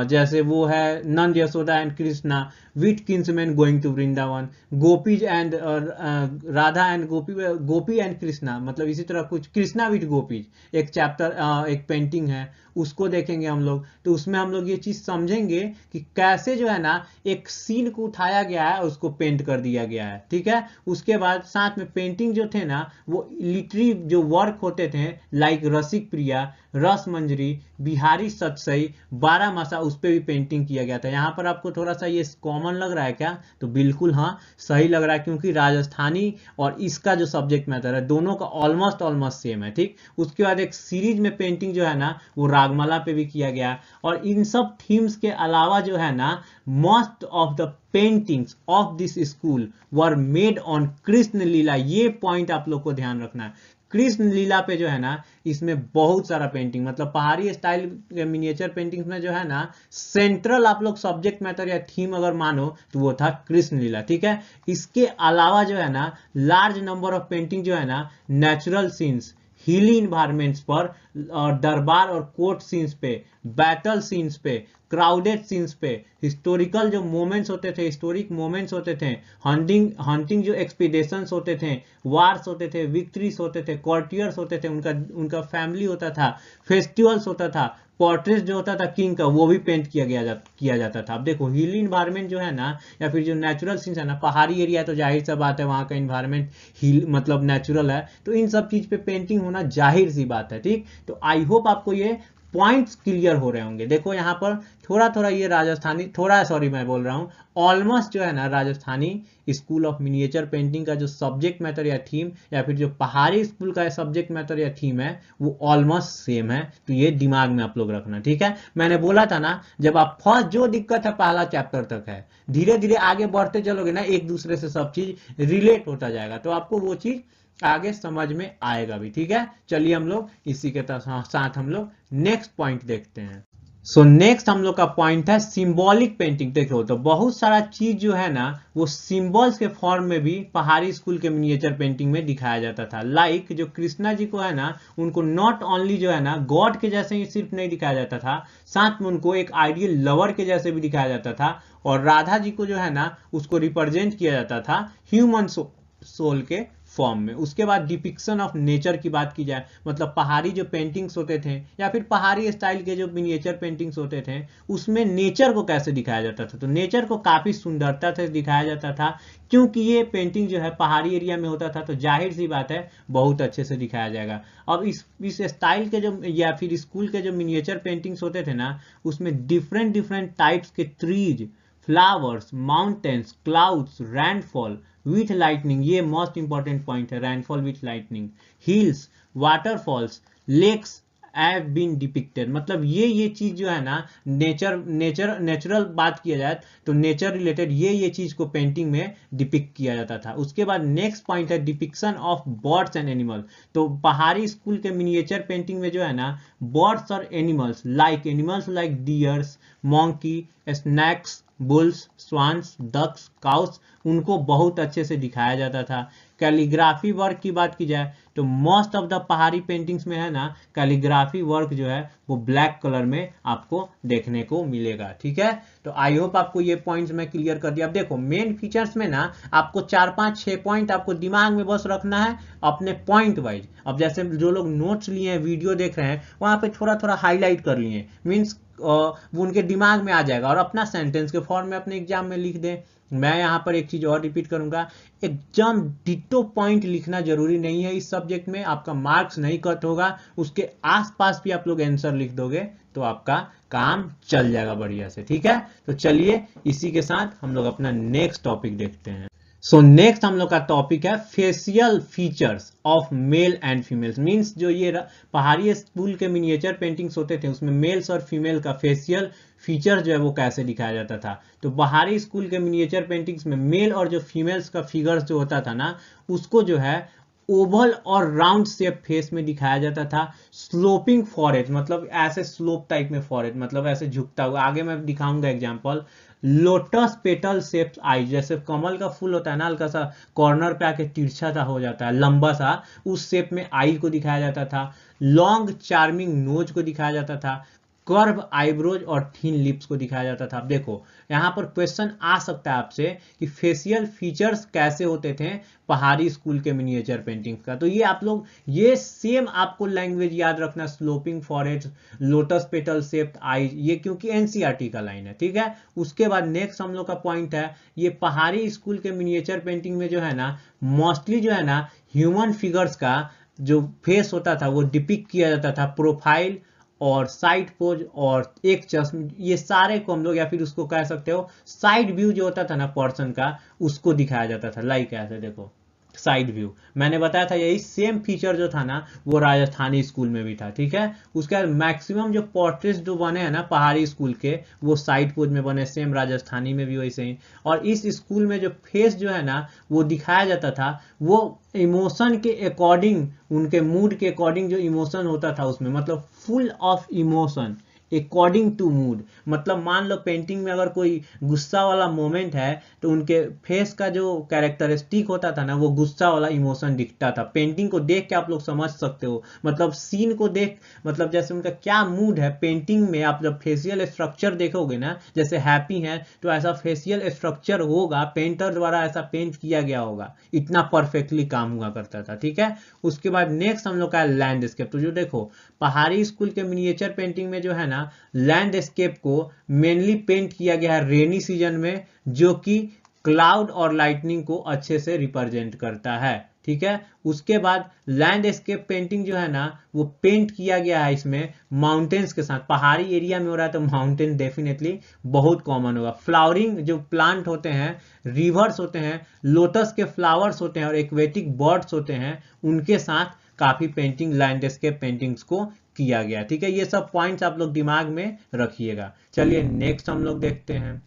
जैसे वो है Nand Yashoda and Krishna with kinsmen going to Vrindavan, gopis and Radha and gopi and Krishna, मतलब इसी तरह कुछ कृष्णा विथ गोपीज एक चैप्टर एक पेंटिंग है, उसको देखेंगे हम लोग। तो उसमें हम लोग ये चीज समझेंगे कि कैसे जो है ना एक सीन को उठाया गया है उसको पेंट कर दिया गया है। ठीक है, उसके बाद साथ में पेंटिंग जो थे ना वो लिटरी जो वर्क होते थे लाइक रसिक प्रिया, रस मंजरी, बिहारी सतसई, बारामासा, उस पर भी पेंटिंग किया गया था। यहाँ पर आपको थोड़ा सा ये कॉमन लग रहा है क्या? तो बिल्कुल हाँ सही लग रहा है, क्योंकि राजस्थानी और इसका जो सब्जेक्ट मैटर है दोनों का ऑलमोस्ट सेम है। ठीक, उसके बाद एक सीरीज में पेंटिंग जो है ना वो रागमाला पे भी किया गया। और इन सब थीम्स के अलावा जो है ना most of the paintings of this school were made on Krishna Lila. ये पॉइंट आप लोग को ध्यान रखना है, कृष्ण लीला पे जो है ना इसमें बहुत सारा पेंटिंग, मतलब पहाड़ी स्टाइल मिनिएचर पेंटिंग्स में जो है ना सेंट्रल आप लोग सब्जेक्ट मैटर या थीम अगर मानो तो वो था कृष्ण लीला। ठीक है, इसके अलावा जो है ना लार्ज नंबर ऑफ पेंटिंग जो है ना नेचुरल सीन्स, हिली इन्वायरमेंट्स पर, और दरबार और कोर्ट सीन्स पे, बैटल सीन्स पे, क्राउडेड सीन्स पे, हिस्टोरिकल जो मोमेंट्स होते थे, हिस्टोरिक मोमेंट्स होते थे, हंटिंग जो एक्सपीडिशंस होते थे, वार्स होते थे, विक्ट्रीज होते थे, कॉर्टियर्स होते थे, उनका फैमिली होता था, फेस्टिवल्स होता था, पोर्ट्रेट जो होता था किंग का वो भी पेंट किया जाता था। अब देखो हिली इन्वायरमेंट जो है ना या फिर जो नेचुरल सीन्स है ना, पहाड़ी एरिया तो जाहिर सा बात है वहां का इन्वायरमेंट हिल मतलब नेचुरल है, तो इन सब चीज पे पेंटिंग होना जाहिर सी बात है। ठीक, तो आई होप आपको ये पॉइंट्स क्लियर हो रहे होंगे। देखो यहाँ पर थोड़ा थोड़ा ये राजस्थानी, थोड़ा सॉरी मैं बोल रहा हूँ ऑलमोस्ट जो है ना Rajasthani school of miniature painting का जो सब्जेक्ट मैटर या थीम या फिर जो पहाड़ी स्कूल का सब्जेक्ट मैटर या थीम है वो ऑलमोस्ट सेम है। तो ये दिमाग में आप लोग रखना। ठीक है, मैंने बोला था ना जब आप फर्स्ट जो दिक्कत है पहला चैप्टर तक है, धीरे धीरे आगे बढ़ते चलोगे ना एक दूसरे से सब चीज रिलेट होता जाएगा, तो आपको वो चीज आगे समझ में आएगा भी। ठीक है, चलिए हम लोग इसी के साथ हम लोग नेक्स्ट पॉइंट देखते हैं। सो नेक्स्ट हम लोग का पॉइंट है सिंबॉलिक पेंटिंग। देखो तो बहुत सारा चीज जो है ना वो सिंबल्स के फॉर्म में भी पहाड़ी स्कूल के मिनिएचर पेंटिंग में दिखाया जाता था। लाइक जो कृष्णा जी को है ना उनको नॉट ओनली जो है ना गॉड के जैसे ही सिर्फ नहीं दिखाया जाता था, साथ में उनको एक आइडियल लवर के जैसे भी दिखाया जाता था। और राधा जी को जो है ना उसको रिप्रेजेंट किया जाता था ह्यूमन सोल के फॉर्म में। उसके बाद डिपिक्शन ऑफ नेचर की बात की जाए, मतलब पहाड़ी जो पेंटिंग्स होते थे या फिर पहाड़ी स्टाइल के जो मिनिएचर पेंटिंग्स होते थे उसमें नेचर को कैसे दिखाया जाता था, तो नेचर को काफी सुंदरता से दिखाया जाता था। क्योंकि ये पेंटिंग जो है पहाड़ी एरिया में होता था तो जाहिर सी बात है बहुत अच्छे से दिखाया जाएगा। अब इस स्टाइल के जो या फिर स्कूल के जो मिनिएचर पेंटिंग्स होते थे ना उसमें डिफरेंट डिफरेंट टाइप्स के trees, flowers, mountains, clouds, rainfall with lightning, ये मोस्ट इंपॉर्टेंट पॉइंट है, rainfall with lightning, hills, waterfalls, lakes have been depicted. मतलब ये चीज जो है ना नेचुरल बात किया जाए तो नेचर रिलेटेड ये चीज को पेंटिंग में डिपिक्ट किया जाता था। उसके बाद नेक्स्ट पॉइंट है depiction of birds and animal. तो पहाड़ी स्कूल के मिनिएचर पेंटिंग में जो है ना बर्ड्स और animals like deers, monkey, snakes, bulls, swans, ducks, cows, उनको बहुत अच्छे से दिखाया जाता था। कैलीग्राफी वर्क की बात की जाए तो मोस्ट ऑफ द पहाड़ी पेंटिंग्स में है ना कैलीग्राफी वर्क जो है वो ब्लैक कलर में आपको देखने को मिलेगा। ठीक है, तो आई होप आपको ये पॉइंट्स मैं क्लियर कर दिया। अब देखो मेन फीचर्स में ना आपको 4-5-6 पॉइंट आपको दिमाग में बस रखना है अपने पॉइंट वाइज। अब जैसे जो लोग नोट्स लिए हैं, वीडियो देख रहे हैं, वहां पे थोड़ा थोड़ा हाईलाइट कर लिए, मीन्स वो उनके दिमाग में आ जाएगा और अपना सेंटेंस के फॉर्म में अपने एग्जाम में लिख दें। मैं यहां पर एक चीज और रिपीट करूंगा, एग्जाम डिटो पॉइंट लिखना जरूरी नहीं है। इस सब्जेक्ट में आपका मार्क्स नहीं कट होगा, उसके आसपास भी आप लोग आंसर लिख दोगे तो आपका काम चल जाएगा बढ़िया से। ठीक है, तो चलिए इसी के साथ हम लोग अपना नेक्स्ट टॉपिक देखते हैं। सो नेक्स्ट हम लोग का टॉपिक है facial features of male and females. Means जो ये पहाड़ी स्कूल के मिनिएचर पेंटिंग्स होते थे उसमें मेल्स और फीमेल का फेशियल फीचर जो है वो कैसे दिखाया जाता था। तो पहाड़ी स्कूल के मिनिएचर पेंटिंग्स में मेल और जो फीमेल्स का फिगर्स जो होता था ना उसको जो है ओवल और राउंड शेप फेस में दिखाया जाता था। स्लोपिंग फॉरहेड, मतलब ऐसे स्लोप टाइप में फॉरहेड, मतलब ऐसे झुकता हुआ। आगे मैं दिखाऊंगा एग्जांपल। लोटस पेटल शेप्स आई, जैसे कमल का फूल होता है ना हल्का सा कॉर्नर पे आके तिरछा सा हो जाता है लंबा सा, उस शेप में आई को दिखाया जाता था। लॉन्ग चार्मिंग नोज को दिखाया जाता था। कर्व आईब्रोज और थीन लिप्स को दिखाया जाता था। अब देखो यहाँ पर क्वेश्चन आ सकता है आपसे कि फेशियल फीचर्स कैसे होते थे पहाड़ी स्कूल के मिनिएचर पेंटिंग का। तो ये आप लोग ये सेम आपको लैंग्वेज याद रखना, sloping forehead, lotus petal shaped eye, ये क्योंकि एनसीईआरटी का लाइन है। ठीक है, उसके बाद नेक्स्ट हम लोग का पॉइंट है ये पहाड़ी स्कूल के मिनिएचर पेंटिंग में जो है ना मोस्टली जो है ना ह्यूमन फिगर्स का जो फेस होता था वो डिपिक्ट किया जाता था। प्रोफाइल और साइड पोज और एक चश्म, ये सारे को हम लोग या फिर उसको कह सकते हो साइड व्यू जो होता था ना पर्सन का उसको दिखाया जाता था। लाइक ऐसे देखो साइड व्यू, मैंने बताया था यही सेम फीचर जो था ना वो राजस्थानी स्कूल में भी था। ठीक है, उसके बाद मैक्सिमम जो पोर्ट्रेट्स जो बने हैं ना पहाड़ी स्कूल के वो साइड पोज में बने, सेम राजस्थानी में भी वैसे ही। और इस स्कूल में जो फेस जो है ना वो दिखाया जाता था वो इमोशन के अकॉर्डिंग, उनके मूड के अकॉर्डिंग जो इमोशन होता था उसमें, मतलब full of emotion according to mood. मतलब मान लो पेंटिंग में अगर कोई गुस्सा वाला मोमेंट है तो उनके फेस का जो कैरेक्टरिस्टिक होता था ना वो गुस्सा वाला इमोशन दिखता था। पेंटिंग को देख के आप लोग समझ सकते हो, मतलब सीन को देख, मतलब जैसे उनका क्या मूड है पेंटिंग में। आप जब फेशियल स्ट्रक्चर देखोगे ना, जैसे हैप्पी है तो ऐसा फेशियल स्ट्रक्चर होगा, पेंटर द्वारा ऐसा पेंट किया गया होगा, इतना परफेक्टली काम हुआ करता था। ठीक है, उसके बाद नेक्स्ट हम लोग का लैंडस्केप। तो जो देखो पहाड़ी स्कूल के मिनिएचर पेंटिंग में जो है ना लैंडस्केप को मेनली पेंट किया गया है रेनी सीजन में, जो कि क्लाउड और लाइटनिंग को अच्छे से रिप्रेजेंट करता है। ठीक है, उसके बाद लैंडस्केप पेंटिंग जो है ना वो पेंट किया गया है इसमें माउंटेन्स के साथ। पहाड़ी एरिया में हो रहा है तो माउंटेन डेफिनेटली बहुत कॉमन होगा। फ्लावरिंग जो प्लांट होते हैं, रिवर्स होते हैं, लोटस के फ्लावर्स होते हैं और एक्वेटिक बर्ड्स होते हैं, उनके साथ काफी पेंटिंग लैंडस्केप पेंटिंग्स को किया गया। ठीक है, ये सब पॉइंट्स आप लोग दिमाग में रखिएगा। चलिए नेक्स्ट हम लोग देखते हैं।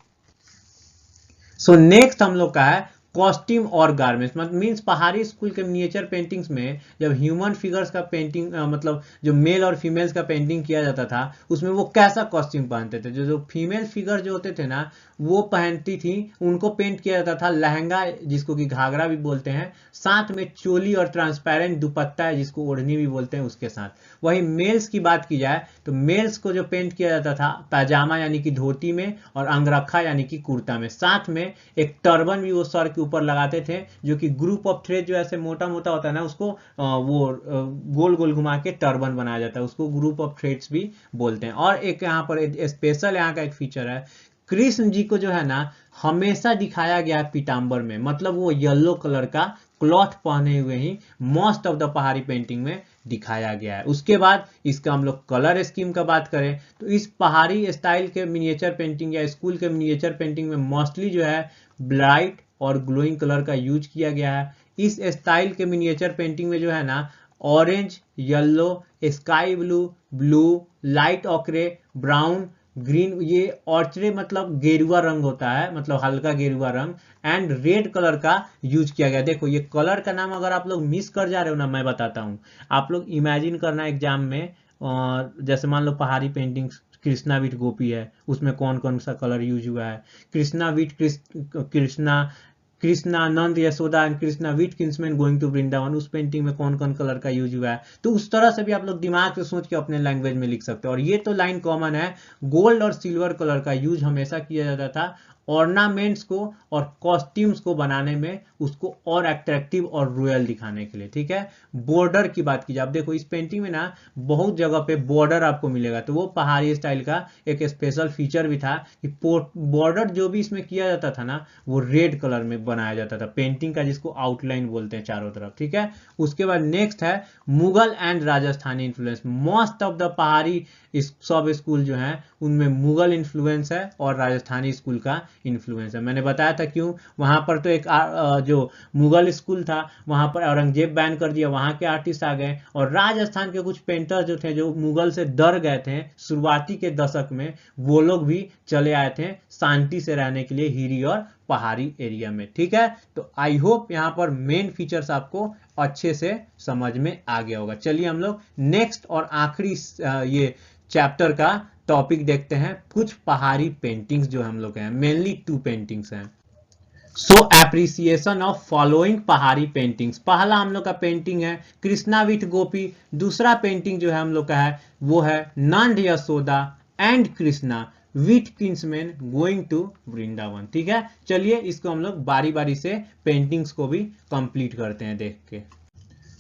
सो नेक्स्ट हम लोग का है कॉस्ट्यूम और गारमेंट्स, मतलब मीन्स पहाड़ी स्कूल के मिनिएचर पेंटिंग्स में जब ह्यूमन फिगर्स का पेंटिंग मतलब जो मेल और फीमेल्स का पेंटिंग किया जाता था उसमें वो कैसा कॉस्ट्यूम पहनते थे, जो फीमेल फिगर जो होते थे ना वो पहनती थी, उनको पेंट किया जाता था लहंगा जिसको कि घाघरा भी बोलते हैं, साथ में चोली और ट्रांसपेरेंट दुपट्टा है जिसको ओढ़नी भी बोलते हैं उसके साथ। वही मेल्स की बात की जाए तो मेल्स को जो पेंट किया जाता था पैजामा यानी कि धोती में और अंगरखा यानी कि कुर्ता में, साथ में एक टर्बन भी वो सर के ऊपर लगाते थे जो कि ग्रुप ऑफ थ्रेड जो ऐसे मोटा मोटा होता है ना उसको वो गोल गोल घुमा के टर्बन बनाया जाता है, उसको ग्रुप ऑफ थ्रेड्स भी बोलते हैं। और एक यहाँ पर स्पेशल यहाँ का एक फीचर है, कृष्ण जी को जो है ना हमेशा दिखाया गया है पीताम्बर में, मतलब वो येलो कलर का क्लॉथ पहने हुए ही मोस्ट ऑफ द पहाड़ी पेंटिंग में दिखाया गया है। उसके बाद इसका हम लोग कलर स्कीम का बात करें तो इस पहाड़ी स्टाइल के मिनिएचर पेंटिंग या स्कूल के मिनिएचर पेंटिंग में मोस्टली जो है ब्राइट और ग्लोइंग कलर का यूज किया गया है। इस स्टाइल के मिनिएचर पेंटिंग में जो है ना orange, yellow, sky blue, blue, light ochre, brown, green, ये ऑर्चरे मतलब गेरुआ रंग होता है, मतलब हल्का गेरुआ रंग, एंड रेड कलर का यूज किया गया। देखो ये कलर का नाम अगर आप लोग मिस कर जा रहे हो ना, मैं बताता हूँ, आप लोग इमेजिन करना एग्जाम में, जैसे मान लो पहाड़ी पेंटिंग कृष्णा विथ गोपी है, उसमें कौन कौन सा कलर यूज हुआ है, Krishna with Krishna Nand Yashoda and Krishna with kinsmen going to Vrindavan, उस पेंटिंग में कौन कौन कलर का यूज हुआ है, तो उस तरह से भी आप लोग दिमाग से सोच के अपने लैंग्वेज में लिख सकते हो। और ये तो लाइन कॉमन है, गोल्ड और सिल्वर कलर का यूज हमेशा किया जाता था ऑर्नामेंट्स को और कॉस्ट्यूम्स को बनाने में, उसको और अट्रैक्टिव और रॉयल दिखाने के लिए, ठीक है। बॉर्डर की बात की जाए, अब देखो इस पेंटिंग में ना बहुत जगह पे बॉर्डर आपको मिलेगा, तो वो पहाड़ी स्टाइल का एक स्पेशल फीचर भी था कि बॉर्डर जो भी इसमें किया जाता था ना वो रेड कलर में बनाया जाता था पेंटिंग का, जिसको आउटलाइन बोलते हैं चारों तरफ, ठीक है। उसके बाद नेक्स्ट है Mughal and Rajasthani influence. Most of the पहाड़ी सब स्कूल जो है उनमें मुगल इन्फ्लुएंस है और राजस्थानी स्कूल का इन्फ्लुएंस है। मैंने बताया था क्यों, वहां पर तो एक जो मुगल स्कूल था वहां पर औरंगजेब बैन कर दिया, वहां के आर्टिस्ट आ गए, और राजस्थान के कुछ पेंटर जो थे जो मुगल से डर गए थे शुरुआती के दशक में, वो लोग भी चले आए थे शांति से रहने के लिए हिरी और पहाड़ी एरिया में, ठीक है। तो आई होप यहाँ पर मेन फीचर्स आपको अच्छे से समझ में आ गया होगा। चलिए हम लोग नेक्स्ट और आखिरी ये चैप्टर का टॉपिक देखते हैं, कुछ पहाड़ी पेंटिंग्स जो हम लोग हैं, मेनली 2 पेंटिंग्स हैं। सो एप्रिसिएशन ऑफ फॉलोइंग पहाड़ी पेंटिंग्स। पहला हम लोग का पेंटिंग है कृष्णा विथ गोपी, दूसरा पेंटिंग जो है हम लोग का है वो है Nand Yashoda and Krishna with kinsmen going to Vrindavan, ठीक है। चलिए इसको हम लोग बारी बारी से पेंटिंग्स को भी कंप्लीट करते हैं देख के।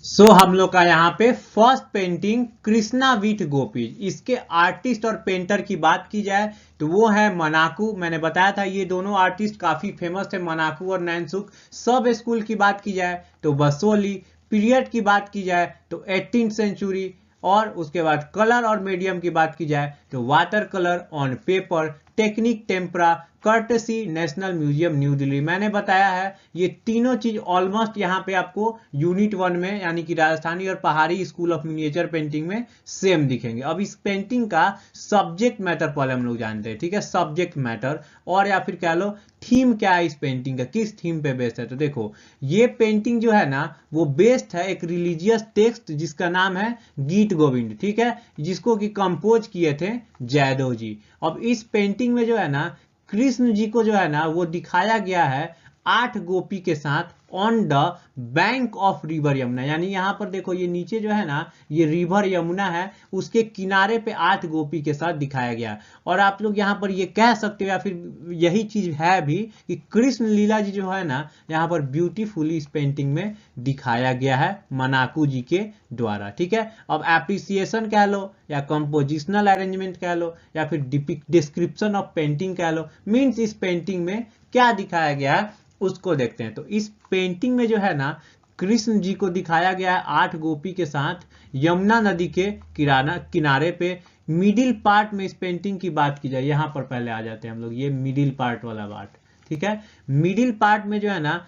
सो हम लोग का यहाँ पे फर्स्ट पेंटिंग कृष्णा विथ गोपी, इसके आर्टिस्ट और पेंटर की बात की जाए तो वो है मनाकू। मैंने बताया था ये दोनों आर्टिस्ट काफी फेमस थे, मनाकू और नैनसुक। सब स्कूल की बात की जाए तो बसोली, पीरियड की बात की जाए तो 18th सेंचुरी, और उसके बाद कलर और मीडियम की बात की जाए तो water colour on paper, technique tempera, courtesy national museum new Delhi. मैंने बताया है ये तीनों चीज ऑलमोस्ट यहाँ पे आपको यूनिट 1 में यानी कि राजस्थानी और पहाड़ी स्कूल ऑफ मिनिएचर पेंटिंग में सेम दिखेंगे। अब इस पेंटिंग का सब्जेक्ट मैटर पहले हम लोग जानते हैं, ठीक है, सब्जेक्ट मैटर, और या फिर कह लो थीम क्या है इस पेंटिंग का, किस थीम पे बेस्ड है। तो देखो ये पेंटिंग जो है ना वो बेस्ड है एक रिलीजियस टेक्स्ट जिसका नाम है गीत गोविंद, ठीक है, जिसको कि कंपोज किए थे जयदेव जी। अब इस पेंटिंग में जो है ना कृष्ण जी को जो है ना वो दिखाया गया है 8 गोपी के साथ on the bank of river Yamuna, यानी यहां पर देखो ये नीचे जो है ना ये रिवर यमुना है, उसके किनारे पे 8 गोपी के साथ दिखाया गया। और आप लोग यहां पर ये कह सकते हो या फिर यही चीज है भी कि कृष्ण लीला जी जो है ना यहां पर ब्यूटीफुली इस पेंटिंग में दिखाया गया है मनाकू जी के द्वारा, ठीक है। अब एप्रिसिएशन कह लो या कंपोजिशनल अरेंजमेंट कह लो या फिर डिस्क्रिप्शन ऑफ पेंटिंग कह लो, मीन्स इस पेंटिंग में क्या दिखाया गया है उसको देखते हैं। तो इस पेंटिंग में जो है ना कृष्ण जी को दिखाया गया है 8 गोपी के साथ यमुना नदी के किनारे पे। मिडिल पार्ट में इस पेंटिंग की बात की जाए, यहां पर पहले आ जाते हैं हम लोग, ये मिडिल पार्ट वाला पार्ट, ठीक है। मिडिल पार्ट में जो है ना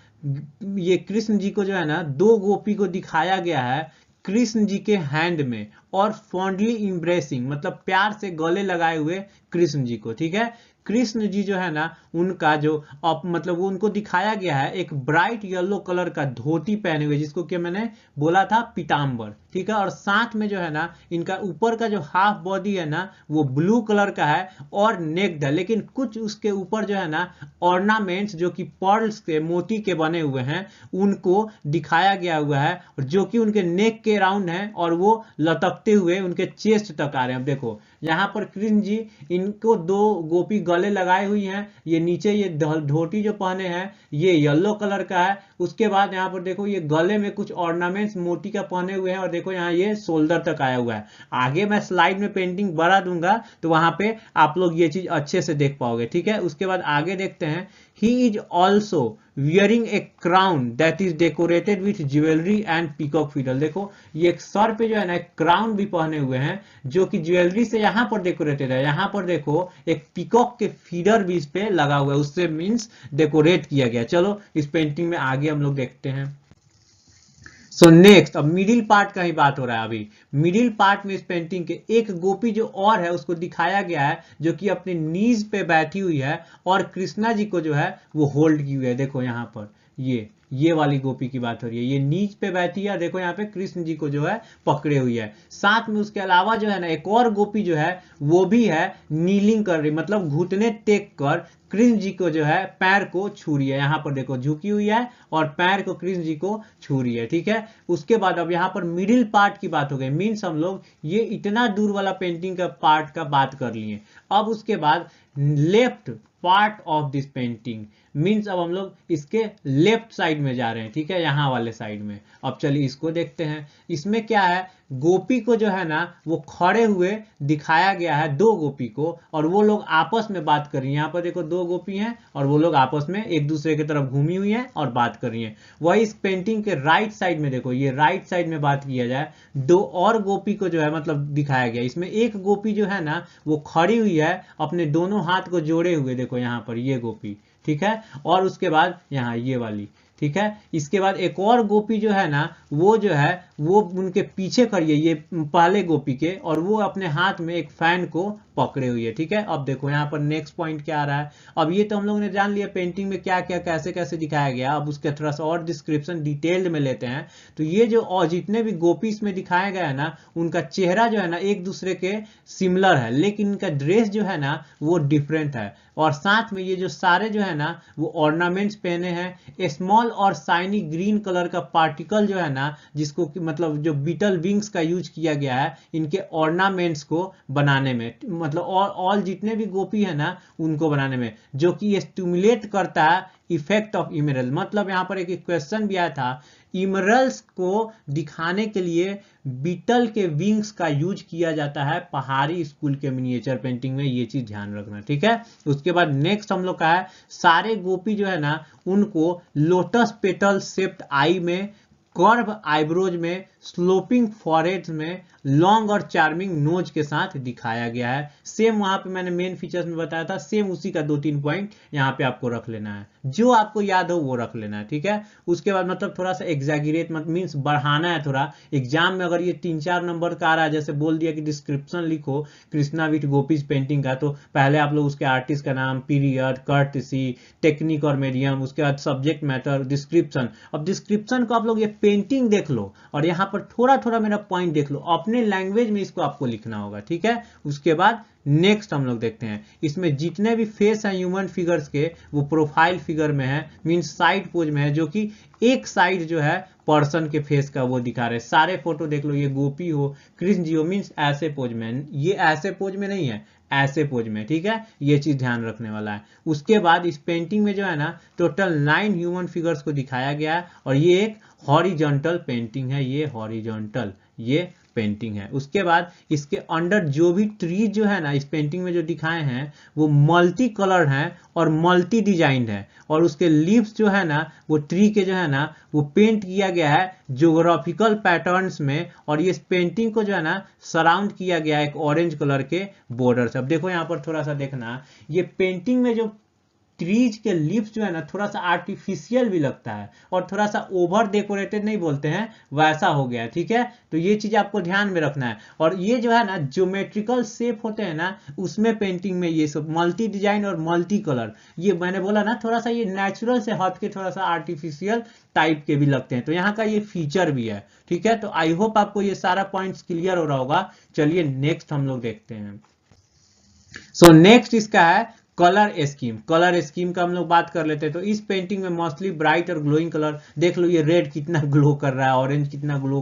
ये कृष्ण जी को जो है ना 2 गोपी को दिखाया गया है कृष्ण जी के हैंड में और फॉन्डली इम्ब्रेसिंग, मतलब प्यार से गले लगाए हुए कृष्ण जी को, ठीक है। कृष्ण जी जो है ना उनका जो मतलब वो उनको दिखाया गया है एक ब्राइट येलो कलर का धोती पहने हुए, जिसको कि मैंने बोला था पीताम्बर, ठीक है। और साथ में जो है ना इनका ऊपर का जो हाफ बॉडी है ना वो ब्लू कलर का है और नेक्ड है, लेकिन कुछ उसके ऊपर जो है ना ऑर्नामेंट्स जो कि पर्ल्स के मोती के बने हुए हैं उनको दिखाया गया हुआ है, जो कि उनके नेक के राउंड है और वो लटकते हुए उनके चेस्ट तक आ रहे हैं। अब देखो यहाँ पर कृष्ण जी इनको दो गोपी गले लगाए हुई हैं, ये नीचे ये धोती जो पहने हैं ये येलो कलर का है। उसके बाद यहाँ पर देखो ये गले में कुछ ऑर्नामेंट्स मोती का पहने हुए हैं और देखो यहाँ ये शोल्डर तक आया हुआ है। आगे मैं स्लाइड में पेंटिंग बढ़ा दूंगा तो वहां पे आप लोग ये चीज अच्छे से देख पाओगे, ठीक है। उसके बाद आगे देखते हैं, he is also wearing A crown that is decorated with jewellery and peacock feeder. देखो ये एक सर पे जो है ना एक क्राउन भी पहने हुए हैं जो कि ज्वेलरी से यहाँ पर डेकोरेटेड है। यहाँ पर देखो एक पीकॉक के फीडर भी इस पे लगा हुआ है, उससे मींस डेकोरेट किया गया। चलो इस पेंटिंग में आगे हम लोग देखते हैं। सो नेक्स्ट अब मिडिल पार्ट का ही बात हो रहा है। अभी मिडिल पार्ट में इस पेंटिंग के एक गोपी जो और है उसको दिखाया गया है जो कि अपने नीज पे बैठी हुई है और कृष्णा जी को जो है वो होल्ड की हुई है। देखो यहाँ पर ये वाली गोपी की बात हो रही है, ये नीच पे बैठी है, देखो यहाँ पे कृष्ण जी को जो है पकड़े हुई है। साथ में उसके अलावा जो है ना एक और गोपी जो है वो भी है नीलिंग कर रही, मतलब घुटने टेक कर कृष्ण जी को जो है पैर को छू रही है। यहाँ पर देखो झुकी हुई है और पैर को कृष्ण जी को छू रही है, ठीक है। उसके बाद अब यहाँ पर मिडिल पार्ट की बात हो गई, मीन्स हम लोग ये इतना दूर वाला पेंटिंग का पार्ट का बात कर लिए। अब उसके बाद left part of this painting means अब हम लोग इसके लेफ्ट साइड में जा रहे हैं, ठीक है, यहाँ वाले साइड में। अब चलिए इसको देखते हैं। इसमें क्या है, गोपी को जो है ना वो खड़े हुए दिखाया गया है, दो गोपी को, और वो लोग आपस में बात कर रही हैं। यहाँ पर देखो दो गोपी हैं और वो लोग आपस में एक दूसरे की तरफ घूमी हुई हैं और बात कर रही हैं। वही इस पेंटिंग के राइट साइड में देखो, ये राइट साइड में बात किया जाए, दो और गोपी को जो है मतलब दिखाया गया। इसमें एक गोपी जो है ना वो खड़ी हुई है अपने दोनों हाथ को जोड़े हुए, देखो यहाँ पर ये गोपी, ठीक है। और उसके बाद यहाँ ये वाली, ठीक है। इसके बाद एक और गोपी जो है ना वो जो है वो उनके पीछे खड़ी है, ये पहले गोपी के, और वो अपने हाथ में एक फैन को पकड़े हुई है, ठीक है। अब देखो यहाँ पर नेक्स्ट पॉइंट क्या आ रहा है। अब ये तो हम लोग ने जान लिया पेंटिंग में क्या क्या कैसे कैसे दिखाया गया। अब उसके थोड़ा सा और डिस्क्रिप्शन डिटेल्ड में लेते हैं। तो ये जो और जितने भी गोपी इसमें दिखाया गया है ना उनका चेहरा जो है ना एक दूसरे के सिमिलर है, लेकिन इनका ड्रेस जो है ना वो डिफरेंट है। और साथ में ये जो सारे जो है ना वो ऑर्नामेंट्स पहने हैं। स्मॉल और शाइनी ग्रीन कलर का पार्टिकल जो है ना जिसको मतलब जो बीटल विंग्स का यूज किया गया है इनके ऑर्नामेंट्स को बनाने में, मतलब ऑल जितने भी गोपी है ना उनको बनाने में, जो कि ये स्टिमुलेट करता है इफेक्ट ऑफ इमरल्ड। मतलब यहाँ पर एक क्वेश्चन भी आया था, इमरल्स को दिखाने के लिए बीटल के विंग्स का यूज किया जाता है पहाड़ी स्कूल के मिनिएचर पेंटिंग में, ये चीज ध्यान रखना, ठीक है। उसके बाद नेक्स्ट हम लोग का है, सारे गोपी जो है ना उनको लोटस पेटल शेप्ड आई में, कर्व आईब्रोज में, स्लोपिंग फॉरहेड्स में, लॉन्ग और चार्मिंग नोज के साथ दिखाया गया है। सेम वहां पे मैंने मेन फीचर्स में बताया था, सेम उसी का 2-3 पॉइंट यहाँ पे आपको रख लेना है, जो आपको याद हो वो रख लेना है, ठीक है। उसके बाद मतलब थोड़ा सा एग्जैगरेट मीन्स बढ़ाना है थोड़ा। एग्जाम में अगर ये 3-4 नंबर का आ रहा है, जैसे बोल दिया कि डिस्क्रिप्शन लिखो कृष्णा विथ गोपीज पेंटिंग का, तो पहले आप लोग उसके आर्टिस्ट का नाम, पीरियड, कर्टसी, टेक्निक और मीडियम, उसके बाद सब्जेक्ट मैटर, डिस्क्रिप्शन। अब डिस्क्रिप्शन को आप लोग ये पेंटिंग देख लो और यहाँ पर थोड़ा थोड़ा मेरा पॉइंट देख लो, अपने लैंग्वेज में इसको आपको लिखना होगा, ठीक है। उसके बाद नेक्स्ट हम लोग देखते हैं, इसमें जितने भी फेस हैं ह्यूमन फिगर्स के वो प्रोफाइल फिगर में है, मींस साइड पोज में है, जो कि एक साइड जो है पर्सन के फेस का वो दिखा रहे हैं। सारे फोटो देख लो, ये गोपी हो, कृष्ण जी हो, मींस ऐसे पोज में, ये ऐसे पोज में नहीं है, ऐसे पोज में, ठीक है। ये चीज ध्यान रखने वाला है। उसके बाद इस पेंटिंग में जो है ना टोटल 9 ह्यूमन फिगर्स को दिखाया गया है और ये एक हॉरिजॉन्टल पेंटिंग है, ये हॉरिजॉन्टल ये पेंटिंग है। उसके बाद इसके अंडर जो भी ट्री जो है ना इस पेंटिंग में जो दिखाए हैं वो मल्टी कलर हैं और मल्टी डिजाइन है, और उसके लीव्स जो है ना वो ट्री के जो है ना वो पेंट किया गया है ज्योग्राफिकल पैटर्न्स में, और ये पेंटिंग को जो है ना सराउंड किया गया है एक ऑरेंज कलर के बॉर्डर से। अब देखो यहाँ पर थोड़ा सा देखना, ये पेंटिंग में जो ट्रीज के लिप्स जो है ना थोड़ा सा आर्टिफिशियल भी लगता है और थोड़ा सा ओवर डेकोरेटेड नहीं बोलते हैं, वैसा हो गया। ठीक है, तो ये चीज आपको ध्यान में रखना है। और ये जो है ना ज्योमेट्रिकल शेप होते हैं ना, उसमें पेंटिंग में ये सब मल्टी डिजाइन और मल्टी कलर, ये मैंने बोला ना थोड़ा सा ये नेचुरल से हट के थोड़ा सा आर्टिफिशियल टाइप के भी लगते हैं, तो यहाँ का ये फीचर भी है। ठीक है, तो आई होप आपको ये सारा पॉइंट्स क्लियर हो रहा होगा। चलिए नेक्स्ट हम लोग देखते हैं। सो नेक्स्ट इसका है कलर स्कीम। कलर स्कीम का हम लोग बात कर लेते हैं। तो इस पेंटिंग में मोस्टली ब्राइट और ग्लोइंग कलर, देख लो ये रेड कितना ग्लो कर रहा है, ऑरेंज कितना ग्लो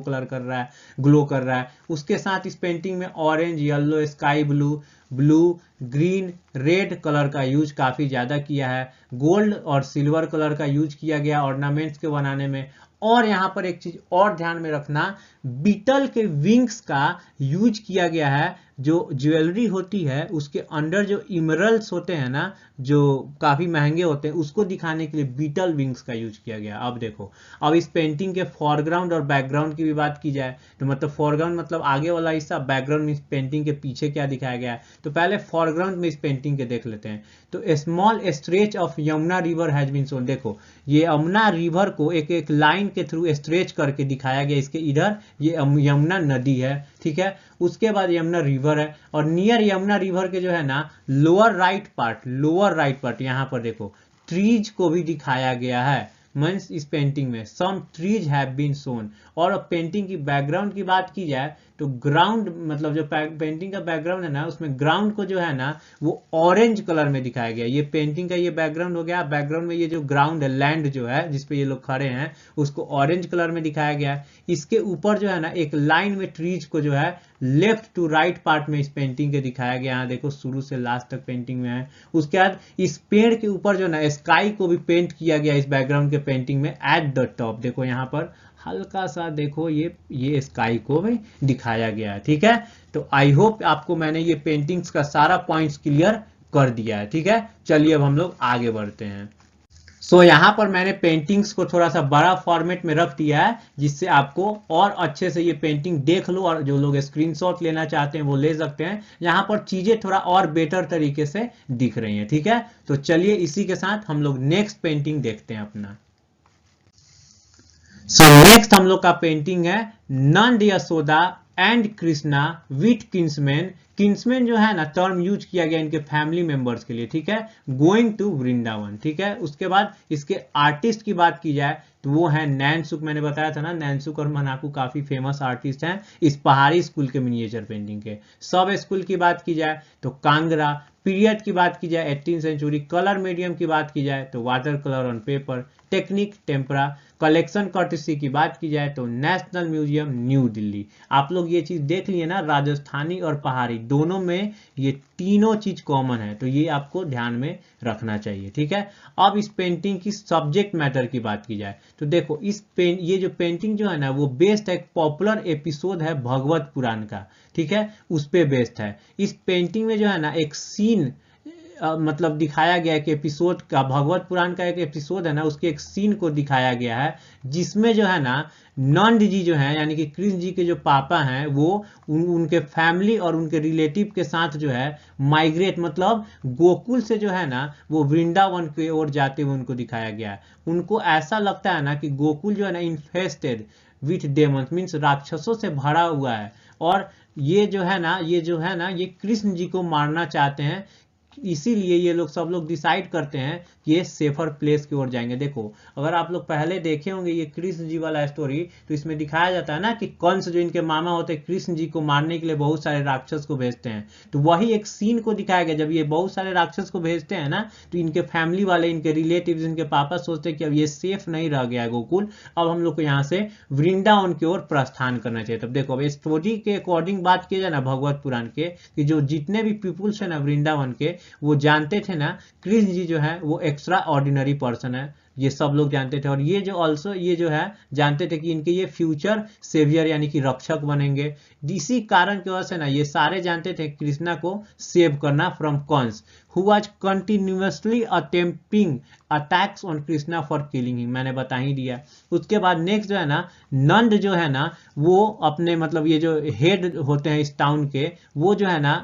कर रहा है। उसके साथ इस पेंटिंग में orange, yellow, sky blue, green, red colour का यूज काफी ज्यादा किया है। गोल्ड और सिल्वर कलर का यूज किया गया ऑर्नामेंट्स के बनाने में। और यहाँ पर एक चीज और ध्यान में रखना, बीटल के विंग्स का यूज किया गया है। जो ज्वेलरी होती है उसके अंदर जो इमरल्स होते हैं ना, जो काफी महंगे होते हैं, उसको दिखाने के लिए बीटल विंग्स का यूज किया गया। अब देखो, अब इस पेंटिंग के फोरग्राउंड और बैकग्राउंड की भी बात की जाए तो मतलब फोरग्राउंड मतलब आगे वाला हिस्सा, बैकग्राउंड में इस पेंटिंग के पीछे क्या दिखाया गया है। तो पहले फोरग्राउंड में इस पेंटिंग के देख लेते हैं। तो small stretch of Yamuna river has been shown. देखो ये यमुना रिवर को एक एक लाइन के थ्रू स्ट्रेच करके दिखाया गया। इसके इधर ये यमुना नदी है, ठीक है, उसके बाद यमुना रिवर है, और नियर यमुना रिवर के जो है ना लोअर राइट पार्ट यहाँ पर देखो ट्रीज को भी दिखाया गया है। मींस इस पेंटिंग में some trees have been shown. और पेंटिंग की बैकग्राउंड की बात की जाए तो ग्राउंड मतलब जो पेंटिंग का बैकग्राउंड है ना, उसमें ग्राउंड को जो है ना वो ऑरेंज कलर में दिखाया गया। ये पेंटिंग का ये बैकग्राउंड हो गया। बैकग्राउंड में ये जो ग्राउंड है, लैंड जो है जिसपे ये लोग खड़े हैं, उसको ऑरेंज कलर में दिखाया गया। इसके ऊपर जो है ना एक लाइन में ट्रीज को जो है लेफ्ट टू राइट पार्ट में इस पेंटिंग के दिखाया गया। यहाँ देखो शुरू से लास्ट तक पेंटिंग में है। उसके बाद इस पेड़ के ऊपर जो ना स्काई को भी पेंट किया गया इस बैकग्राउंड के पेंटिंग में एट द टॉप। देखो यहाँ पर हल्का सा देखो ये स्काई को भी दिखाया गया है। ठीक है, तो आई होप आपको मैंने ये पेंटिंग्स का सारा पॉइंट्स क्लियर कर दिया है। ठीक है, चलिए अब हम लोग आगे बढ़ते हैं। सो यहाँ पर मैंने पेंटिंग्स को थोड़ा सा बड़ा फॉर्मेट में रख दिया है, जिससे आपको और अच्छे से ये पेंटिंग देख लो, और जो लोग स्क्रीनशॉट लेना चाहते हैं वो ले सकते हैं। यहाँ पर चीजें थोड़ा और बेटर तरीके से दिख रही हैं। ठीक है, तो चलिए इसी के साथ हम लोग नेक्स्ट पेंटिंग देखते हैं अपना। सो नेक्स्ट हम लोग का पेंटिंग है Nand Yashoda and Krishna with King's Men. King's Men जो है ना टर्म यूज किया गया इनके फैमिली मेंबर्स के लिए। ठीक है, गोइंग टू वृंदावन। ठीक है, उसके बाद इसके आर्टिस्ट की बात की जाए तो वो है नैनसुक। मैंने बताया था ना नैनसुक और मनाकू काफी फेमस आर्टिस्ट हैं इस पहाड़ी स्कूल के मिनिएचर पेंटिंग के। सब स्कूल की बात की जाए तो कांगड़ा। पीरियड की बात की जाए 18th सेंचुरी। कलर मीडियम की बात की जाए तो water colour on paper. Technique tempera. Collection courtesy की बात की जाए तो नेशनल म्यूजियम न्यू दिल्ली। आप लोग ये चीज देख लिए ना, राजस्थानी और पहाड़ी दोनों में ये तीनों चीज कॉमन है, तो ये आपको ध्यान में रखना चाहिए। ठीक है, अब इस पेंटिंग की सब्जेक्ट मैटर की बात की जाए तो देखो ये जो पेंटिंग जो है ना वो बेस्ड है, एक पॉपुलर एपिसोड है भगवत पुराण का। ठीक है, उस पे बेस्ड है। इस पेंटिंग में जो है ना एक सीन मतलब दिखाया गया कि एपिसोड का, भगवत पुराण का एक एपिसोड है ना, उसके एक सीन को दिखाया गया है, जिसमें जो है ना नंद जी जो है यानी कि कृष्ण जी के जो पापा हैं वो उनके फैमिली और उनके रिलेटिव के साथ जो है माइग्रेट मतलब गोकुल से जो है ना वो वृंदावन की ओर जाते हुए उनको दिखाया गया है। उनको ऐसा लगता है ना कि गोकुल जो है ना इन्फेस्टेड विथ डेमन्स, मीन्स राक्षसों से भरा हुआ है, और ये जो है ना ये कृष्ण जी को मारना चाहते हैं। इसीलिए ये लोग सब लोग डिसाइड करते हैं कि ये सेफर प्लेस की ओर जाएंगे। देखो अगर आप लोग पहले देखे होंगे ये कृष्ण जी वाला स्टोरी, तो इसमें दिखाया जाता है ना कि कंस जो इनके मामा होते हैं कृष्ण जी को मारने के लिए बहुत सारे राक्षस को भेजते हैं। तो वही एक सीन को दिखाया गया, जब ये बहुत सारे राक्षस को भेजते हैं ना, तो इनके फैमिली वाले, इनके रिलेटिव्स, इनके पापा सोचते हैं कि अब ये सेफ नहीं रह गया गोकुल, अब हम लोग को यहाँ से वृंदावन की ओर प्रस्थान करना चाहिए। तब देखो अब स्टोरी के अकॉर्डिंग बात की जाए ना भगवत पुराण के, कि जो जितने भी पीपुल्स है ना वृंदावन के, वो जानते थे ना कृष्ण जी जो है वो एक्स्ट्रा ऑर्डिनरी पर्सन है, ये सब लोग जानते थे। और ये जो है जानते थे कि इनके ये फ्यूचर सेवियर यानी कि रक्षक बनेंगे। इसी कारण की वजह से ना ये सारे जानते थे कृष्णा को सेव करना from Kans who was continuously attempting attacks on Krishna for killing him। मैंने बता ही दिया। उसके बाद नेक्स्ट जो है ना, नंद जो है ना वो अपने मतलब ये जो हेड होते हैं इस टाउन के, वो जो है ना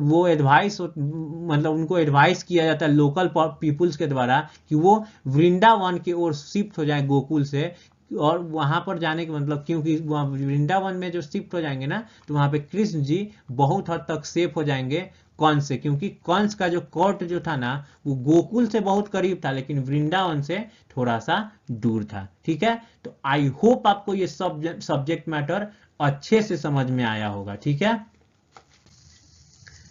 वो एडवाइस मतलब उनको एडवाइस किया जाता है लोकल पीपुल्स के द्वारा कि वो वृंदावन की ओर शिफ्ट हो जाए गोकुल से, और वहां पर जाने के मतलब क्योंकि वहां वृंदावन में जो शिफ्ट हो जाएंगे ना तो वहां पे कृष्ण जी बहुत हद तक सेफ हो जाएंगे कंस से, क्योंकि कंस का जो कोर्ट जो था ना वो गोकुल से बहुत करीब था लेकिन वृंदावन से थोड़ा सा दूर था। ठीक है, तो आई होप आपको ये सब्जेक्ट मैटर अच्छे से समझ में आया होगा। ठीक है,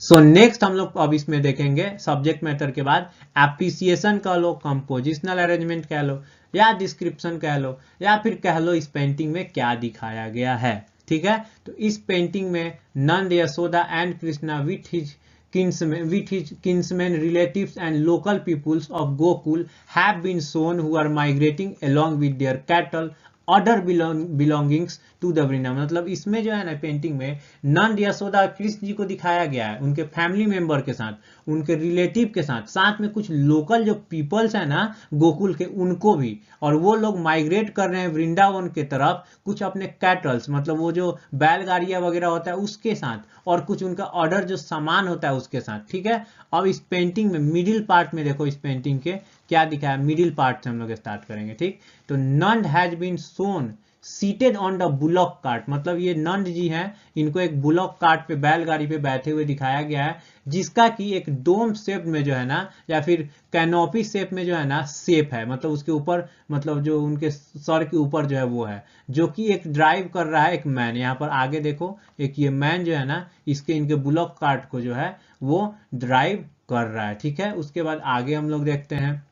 सो नेक्स्ट हम लोग अब इसमें देखेंगे सब्जेक्ट मैटर के बाद एप्रिसिएशन कह लो, कंपोजिशनल अरेंजमेंट कह लो, या डिस्क्रिप्शन कह लो, या फिर कह लो इस पेंटिंग में क्या दिखाया गया है। ठीक है, तो इस पेंटिंग में Nand Yashoda and Krishna with his kinsmen, relatives and local peoples of Gokul have been shown who are migrating along with their cattle other belongings to the Vrindavan. मतलब इसमें जो है ना पेंटिंग में नंद यशोदा कृष्ण जी को दिखाया गया है उनके फैमिली मेंबर के साथ, उनके रिलेटिव के साथ, साथ में कुछ लोकल जो पीपल्स है ना गोकुल के उनको भी, और वो लोग माइग्रेट कर रहे हैं वृंदावन के तरफ कुछ अपने कैटल्स मतलब वो जो बैलगाड़ियां वगैरह होता है उसके साथ, और कुछ उनका ऑर्डर जो सामान होता है उसके साथ। ठीक है, अब इस पेंटिंग में मिडिल पार्ट में देखो इस पेंटिंग के क्या दिखाया, मिडिल पार्ट से हम लोग स्टार्ट करेंगे। ठीक, तो Nand has been shown seated on the bullock cart, मतलब ये नंद जी हैं, इनको एक बुलॉक कार्ट पे बैलगाड़ी पे बैठे हुए दिखाया गया है, जिसका कि एक डोम शेप में जो है ना या फिर कैनोपी शेप में जो है ना शेप है, मतलब उसके ऊपर मतलब जो उनके सर के ऊपर जो है वो है, जो कि एक ड्राइव कर रहा है एक मैन। यहाँ पर आगे देखो एक ये मैन जो है ना इसके इनके बुलॉक कार्ट को जो है वो ड्राइव कर रहा है। ठीक है, उसके बाद आगे हम लोग देखते हैं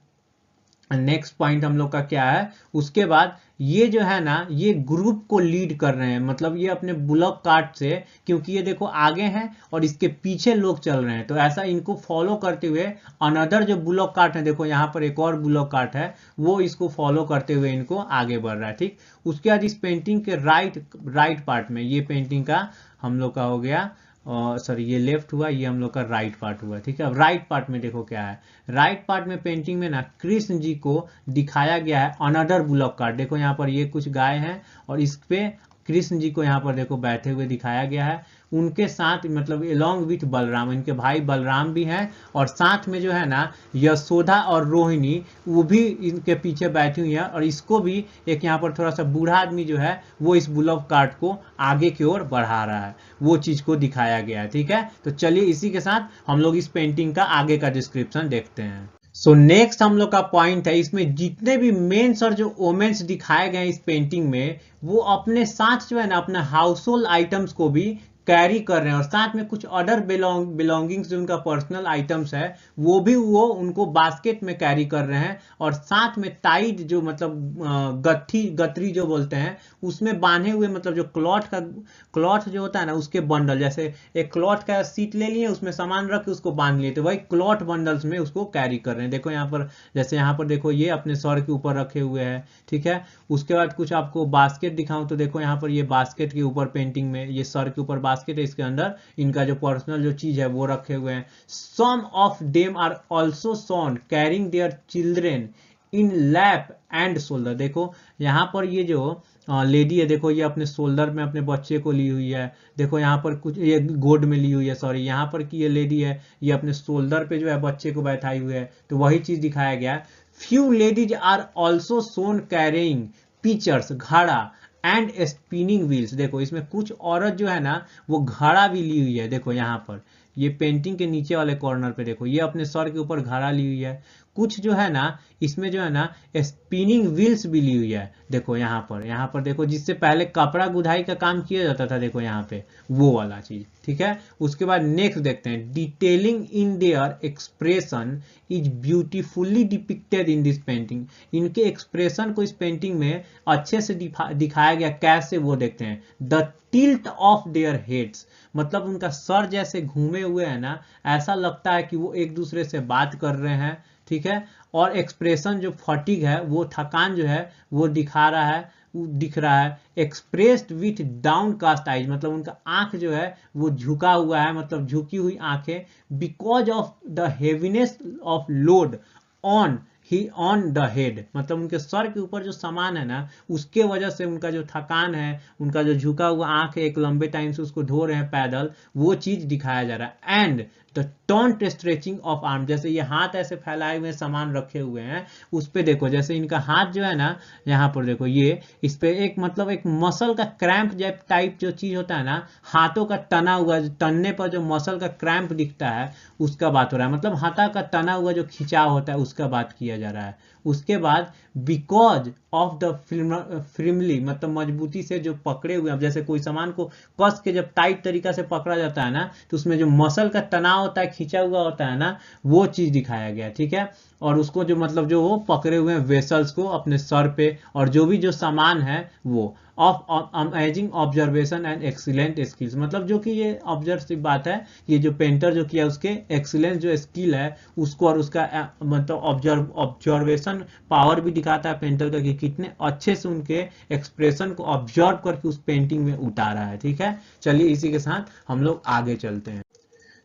नेक्स्ट पॉइंट हम लोग का क्या है। उसके बाद ये जो है ना ये ग्रुप को लीड कर रहे हैं, मतलब ये अपने बुलॉक कार्ट से, क्योंकि ये देखो आगे हैं और इसके पीछे लोग चल रहे हैं, तो ऐसा इनको फॉलो करते हुए अनदर जो बुलॉक कार्ट है, देखो यहाँ पर एक और बुलॉक कार्ट है, वो इसको फॉलो करते हुए इनको आगे बढ़ रहा है। ठीक, उसके बाद इस पेंटिंग के राइट पार्ट में, ये पेंटिंग का हम लोग का हो गया सॉरी ये लेफ्ट हुआ, ये हम लोग का राइट पार्ट हुआ। ठीक है, अब राइट पार्ट में देखो क्या है, राइट पार्ट में पेंटिंग में ना कृष्ण जी को दिखाया गया है अनदर बुलॉक कार्ट। देखो यहाँ पर ये कुछ गाय हैं और इस पे कृष्ण जी को यहाँ पर देखो बैठे हुए दिखाया गया है, उनके साथ मतलब एलॉन्ग विथ बलराम, इनके भाई बलराम भी हैं, और साथ में जो है ना यशोदा और रोहिणी वो भी इनके पीछे बैठी हुई है, और इसको भी एक यहाँ पर थोड़ा सा बूढ़ा आदमी जो है वो इस बुलॉक कार्ट को आगे की ओर बढ़ा रहा है, वो चीज को दिखाया गया है। ठीक है, तो चलिए इसी के साथ हम लोग इस पेंटिंग का आगे का डिस्क्रिप्शन देखते हैं। सो नेक्स्ट हम लोग का पॉइंट है, इसमें जितने भी मेंस और जो वोमेन्स दिखाए गए इस पेंटिंग में वो अपने साथ जो है ना अपने हाउस होल्ड आइटम्स को भी कैरी कर रहे हैं, और साथ में कुछ अदर बिलोंगिंग्स जो उनका पर्सनल आइटम्स है वो भी वो उनको बास्केट में कैरी कर रहे हैं, और साथ में टाइड जो मतलब गथरी जो बोलते हैं उसमें बांधे हुए मतलब जो क्लॉथ जो होता है ना उसके बंडल, जैसे एक क्लॉथ का सीट ले लिए उसमें सामान रख के उसको बांध लिए, तो वही क्लॉथ बंडल्स में उसको कैरी कर रहे हैं। देखो यहाँ पर जैसे यहाँ पर देखो ये अपने सर के ऊपर रखे हुए हैं। ठीक है, उसके बाद कुछ आपको बास्केट दिखाऊं तो देखो यहाँ पर ये बास्केट के ऊपर पेंटिंग में ये सर के ऊपर बास्केट है, इसके अंदर इनका जो पर्सनल जो चीज है वो रखे हुए हैं। Some of them are also shown carrying their children in lap and shoulder. देखो यहाँ पर ये जो लेडी है देखो ये अपने शोल्डर में अपने बच्चे को ली हुई है, देखो यहाँ पर कुछ ये गोद में ली हुई है, सॉरी यहाँ पर की ये लेडी है ये अपने शोल्डर पे जो है बच्चे को बैठाई हुई है, तो वही चीज दिखाया गया है। Few ladies are also shown carrying pitchers घड़ा एंड स्पिनिंग व्हील्स। देखो इसमें कुछ औरत जो है ना वो घड़ा भी ली हुई है, देखो यहाँ पर ये पेंटिंग के नीचे वाले कॉर्नर पे देखो ये अपने सर के ऊपर घड़ा ली हुई है, कुछ जो है ना इसमें जो है ना स्पिनिंग व्हील्स भी ली हुई है, देखो यहाँ पर देखो जिससे पहले कपड़ा गुधाई का काम किया जाता था, देखो यहाँ पे वो वाला चीज। ठीक है, उसके बाद नेक्स्ट देखते हैं, detailing in their expression is beautifully depicted in this painting. इनके एक्सप्रेशन को इस पेंटिंग में अच्छे से दिखाया गया, कैसे वो देखते हैं। The tilt of their heads, मतलब उनका सर जैसे घूमे हुए है ना, ऐसा लगता है कि वो एक दूसरे से बात कर रहे हैं। ठीक है, और एक्सप्रेशन जो फटीग है वो थकान जो है वो दिखा रहा है, दिख रहा है। Expressed with downcast eyes, मतलब उनका आंख जो है वो झुका हुआ है, मतलब झुकी हुई आंखें, because of the heaviness of load on the head, मतलब उनके सर के ऊपर जो सामान है ना उसके वजह से उनका जो थकान है, उनका जो झुका हुआ आंख है, एक लंबे टाइम से उसको धो रहे हैं पैदल, वो चीज दिखाया जा रहा है। And the taunt stretching of arm, जैसे ये हाथ ऐसे फैलाए हुए सामान रखे हुए हैं, उस पे देखो जैसे इनका हाथ जो है ना, यहाँ पर देखो ये इस पे एक मतलब एक मसल का क्रैम्प टाइप जो चीज होता है ना, हाथों का तना हुआ, तनने पर जो मसल का क्रैम्प दिखता है उसका बात हो रहा है, मतलब हाथा का तना हुआ जो खिंचाव होता है उसका बात किया जा रहा है। उसके बाद बिकॉज ऑफ द फ्रिमली, मतलब मजबूती से जो पकड़े हुए, अब जैसे कोई सामान को कस के जब टाइट तरीका से पकड़ा जाता है ना, तो उसमें जो मसल का तनाव होता है, खींचा हुआ होता है ना, वो चीज दिखाया गया, ठीक है। और उसको जो मतलब जो वो पकड़े हुए वेसल्स को अपने सर पे, और जो भी जो सामान है वो of amazing observation and excellent skills, मतलब जो कि ये ऑब्जर्व बात है, ये जो पेंटर जो किया उसके एक्सीलेंस जो स्किल है उसको, और उसका मतलब ऑब्जर्वेशन पावर भी दिखाता है पेंटर का कि कितने अच्छे से उनके एक्सप्रेशन को ऑब्जर्व करके उस पेंटिंग में उतारा है, ठीक है। चलिए इसी के साथ हम लोग आगे चलते हैं।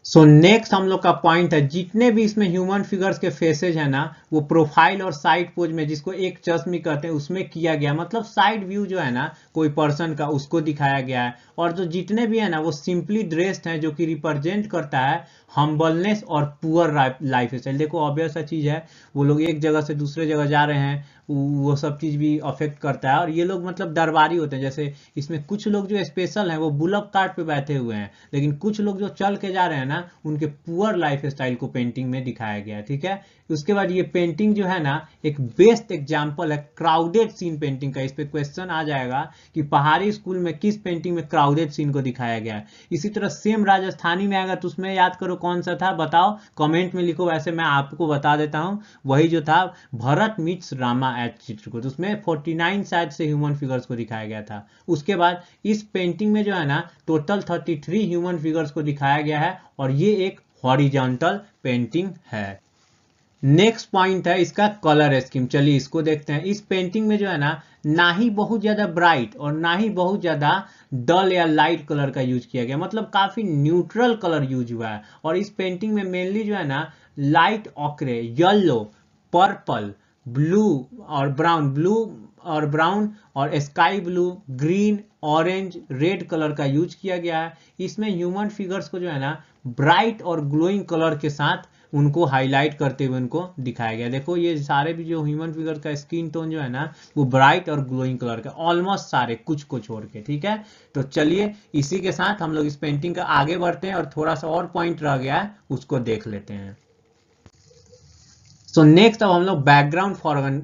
सो नेक्स्ट हम लोग का पॉइंट है, जितने भी इसमें ह्यूमन फिगर्स के फेसेज है ना वो प्रोफाइल और साइड पोज में, जिसको एक चश्मी कहते हैं, उसमें किया गया, मतलब साइड व्यू जो है ना कोई पर्सन का उसको दिखाया गया है। और जो जितने भी है ना वो सिंपली ड्रेस्ड हैं, जो कि रिप्रेजेंट करता है हम्बलनेस और पुअर लाइफ स्टाइल। देखो ऑब्वियस सा चीज है, वो लोग एक जगह से दूसरे जगह जा रहे हैं, वो सब चीज भी अफेक्ट करता है। और ये लोग मतलब दरबारी होते हैं, जैसे इसमें कुछ लोग जो स्पेशल हैं वो बुलक कार्ट पे बैठे हुए हैं, लेकिन कुछ लोग जो चल के जा रहे हैं ना उनके पुअर लाइफ स्टाइल को पेंटिंग में दिखाया गया, ठीक है। उसके बाद ये पेंटिंग जो है ना एक बेस्ट एग्जांपल है क्राउडेड सीन पेंटिंग का। इस पे क्वेश्चन आ जाएगा कि पहाड़ी स्कूल में किस पेंटिंग में क्राउडेड सीन को दिखाया गया है। इसी तरह सेम राजस्थानी में आएगा तो उसमें याद करो कौन सा था, बताओ कमेंट में लिखो, वैसे मैं आपको बता देता हूं, वही जो था भरत मीट्स रामा एट चित्रकूट, उसमें 49 शायद से ह्यूमन फिगर्स को दिखाया गया था। उसके बाद इस पेंटिंग में जो है ना टोटल 33 ह्यूमन फिगर्स को दिखाया गया है, और ये एक हॉरिजॉन्टल पेंटिंग है। नेक्स्ट पॉइंट है इसका कलर स्कीम, चलिए इसको देखते हैं। इस पेंटिंग में जो है ना ही बहुत ज्यादा ब्राइट और ना ही बहुत ज्यादा डल या लाइट कलर का यूज किया गया, मतलब काफी न्यूट्रल कलर यूज हुआ है। और इस पेंटिंग में मेनली जो है ना light ochre, yellow, purple, blue और ब्राउन और sky blue, green, orange, red colour का यूज किया गया है। इसमें ह्यूमन फिगर्स को जो है ना ब्राइट और ग्लोइंग कलर के साथ उनको हाईलाइट करते हुए उनको दिखाया गया। देखो ये सारे भी जो ह्यूमन फिगर का स्किन टोन जो है ना वो ब्राइट और ग्लोइंग कलर का, ऑलमोस्ट सारे, कुछ को छोड़ के, ठीक है। तो चलिए इसी के साथ हम लोग इस पेंटिंग का आगे बढ़ते हैं, और थोड़ा सा और पॉइंट रह गया है उसको देख लेते हैं। सो नेक्स्ट अब हम लोग बैकग्राउंड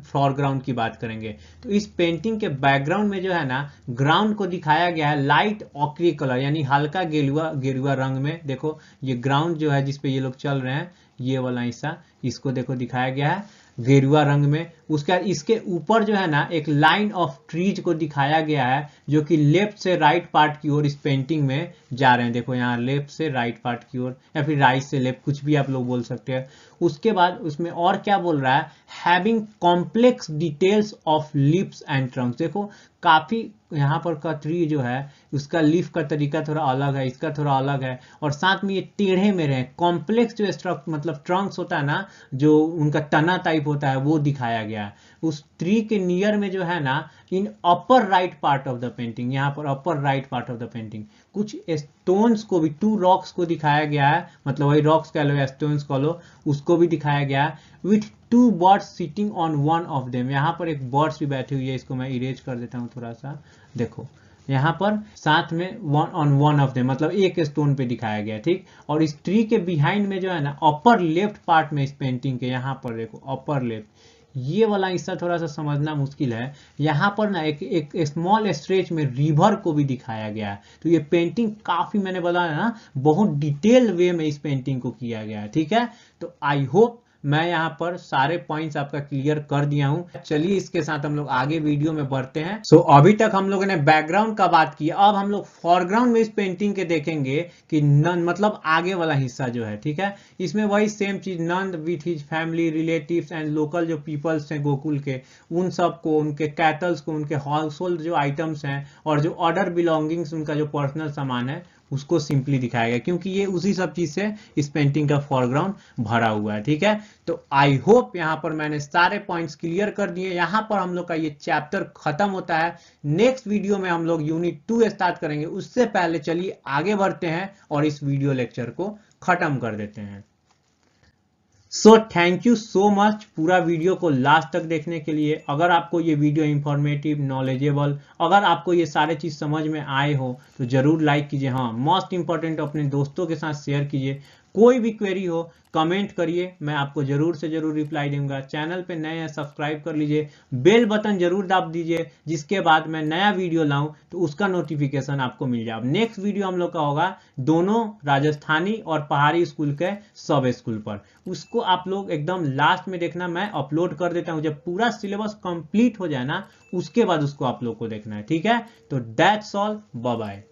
फॉरग्राउंड की बात करेंगे। तो इस पेंटिंग के बैकग्राउंड में जो है ना ग्राउंड को दिखाया गया है लाइट ऑक्री कलर, यानी हल्का गेरुआ रंग में। देखो ये ग्राउंड जो है जिसपे ये लोग चल रहे हैं, ये वाला हिस्सा, इसको देखो दिखाया गया है गेरुआ रंग में। उसके बाद इसके ऊपर जो है ना एक लाइन ऑफ ट्रीज को दिखाया गया है, जो कि लेफ्ट से राइट पार्ट की ओर इस पेंटिंग में जा रहे हैं। देखो यहाँ लेफ्ट से राइट पार्ट की ओर, या फिर राइट से लेफ्ट, कुछ भी आप लोग बोल सकते हैं। उसके बाद उसमें और क्या बोल रहा है, having complex details of leaves and Trunks. देखो काफी यहाँ पर का ट्री जो है उसका लीफ का तरीका थोड़ा अलग है, इसका थोड़ा अलग है, और साथ में ये टेढ़े मेढ़े हैं। कॉम्प्लेक्स जो स्ट्रक्चर मतलब ट्रंक्स होता है ना, जो उनका तना टाइप होता है, वो दिखाया गया है। उस ट्री के नियर में जो है ना in upper right part of the painting, यहाँ पर upper right part of the painting कुछ स्टोन्स को भी, 2 रॉक्स को दिखाया गया है, मतलब वही रॉक्स कह लो या स्टोन्स कह लो, उसको भी दिखाया गया है। With 2 birds sitting on one of them, यहाँ पर एक बर्ड्स भी बैठी हुई है, इसको मैं इरेज कर देता हूँ थोड़ा सा। देखो यहाँ पर साथ में वन ऑफ देम, मतलब एक स्टोन पे दिखाया गया, ठीक। और इस ट्री के बिहाइंड में जो है ना अपर लेफ्ट पार्ट में इस पेंटिंग के, यहाँ पर देखो अपर लेफ्ट, ये वाला हिस्सा थोड़ा सा समझना मुश्किल है। यहाँ पर ना एक स्मॉल स्ट्रेच में रिवर को भी दिखाया गया है। तो ये पेंटिंग काफी, मैंने बताया ना, बहुत डिटेल वे में इस पेंटिंग को किया गया है, ठीक है। तो आई होप मैं यहाँ पर सारे पॉइंट्स आपका क्लियर कर दिया हूँ। चलिए इसके साथ हम लोग आगे वीडियो में बढ़ते हैं। सो अभी तक हम लोगों ने बैकग्राउंड का बात किया, अब हम लोग फॉरग्राउंड में इस पेंटिंग के देखेंगे कि नंद मतलब आगे वाला हिस्सा जो है, ठीक है, इसमें वही सेम चीज, Nand with his family, relatives and local जो पीपल्स हैं गोकुल के, उन सबको, उनके कैटल्स को, उनके हाउस होल्ड जो आइटम्स हैं और जो अदर बिलोंगिंग्स, उनका जो पर्सनल सामान है उसको सिंपली दिखाया गया, क्योंकि ये उसी सब चीज से इस पेंटिंग का फॉरग्राउंड भरा हुआ है, ठीक है। तो आई होप यहाँ पर मैंने सारे पॉइंट्स क्लियर कर दिए। यहाँ पर हम लोग का ये चैप्टर खत्म होता है। नेक्स्ट वीडियो में हम लोग यूनिट 2 स्टार्ट करेंगे। उससे पहले चलिए आगे बढ़ते हैं और इस वीडियो लेक्चर को खत्म कर देते हैं। So thank you so much पूरा वीडियो को लास्ट तक देखने के लिए। अगर आपको ये वीडियो इंफॉर्मेटिव, नॉलेजेबल, अगर आपको ये सारे चीज समझ में आए हो तो जरूर लाइक कीजिए। हाँ, मोस्ट इंपॉर्टेंट अपने दोस्तों के साथ शेयर कीजिए। कोई भी क्वेरी हो कमेंट करिए, मैं आपको जरूर से जरूर रिप्लाई दूंगा। चैनल पे नए हैं सब्सक्राइब कर लीजिए, बेल बटन जरूर दबा दीजिए, जिसके बाद मैं नया वीडियो लाऊं तो उसका नोटिफिकेशन आपको मिल जाए। अब नेक्स्ट वीडियो हम लोग का होगा दोनों राजस्थानी और पहाड़ी स्कूल के सब स्कूल पर, उसको आप लोग एकदम लास्ट में देखना। मैं अपलोड कर देता हूं, जब पूरा सिलेबस कंप्लीट हो जाए ना उसके बाद उसको आप लोग को देखना है, ठीक है। तो दैट्स ऑल, बाय बाय।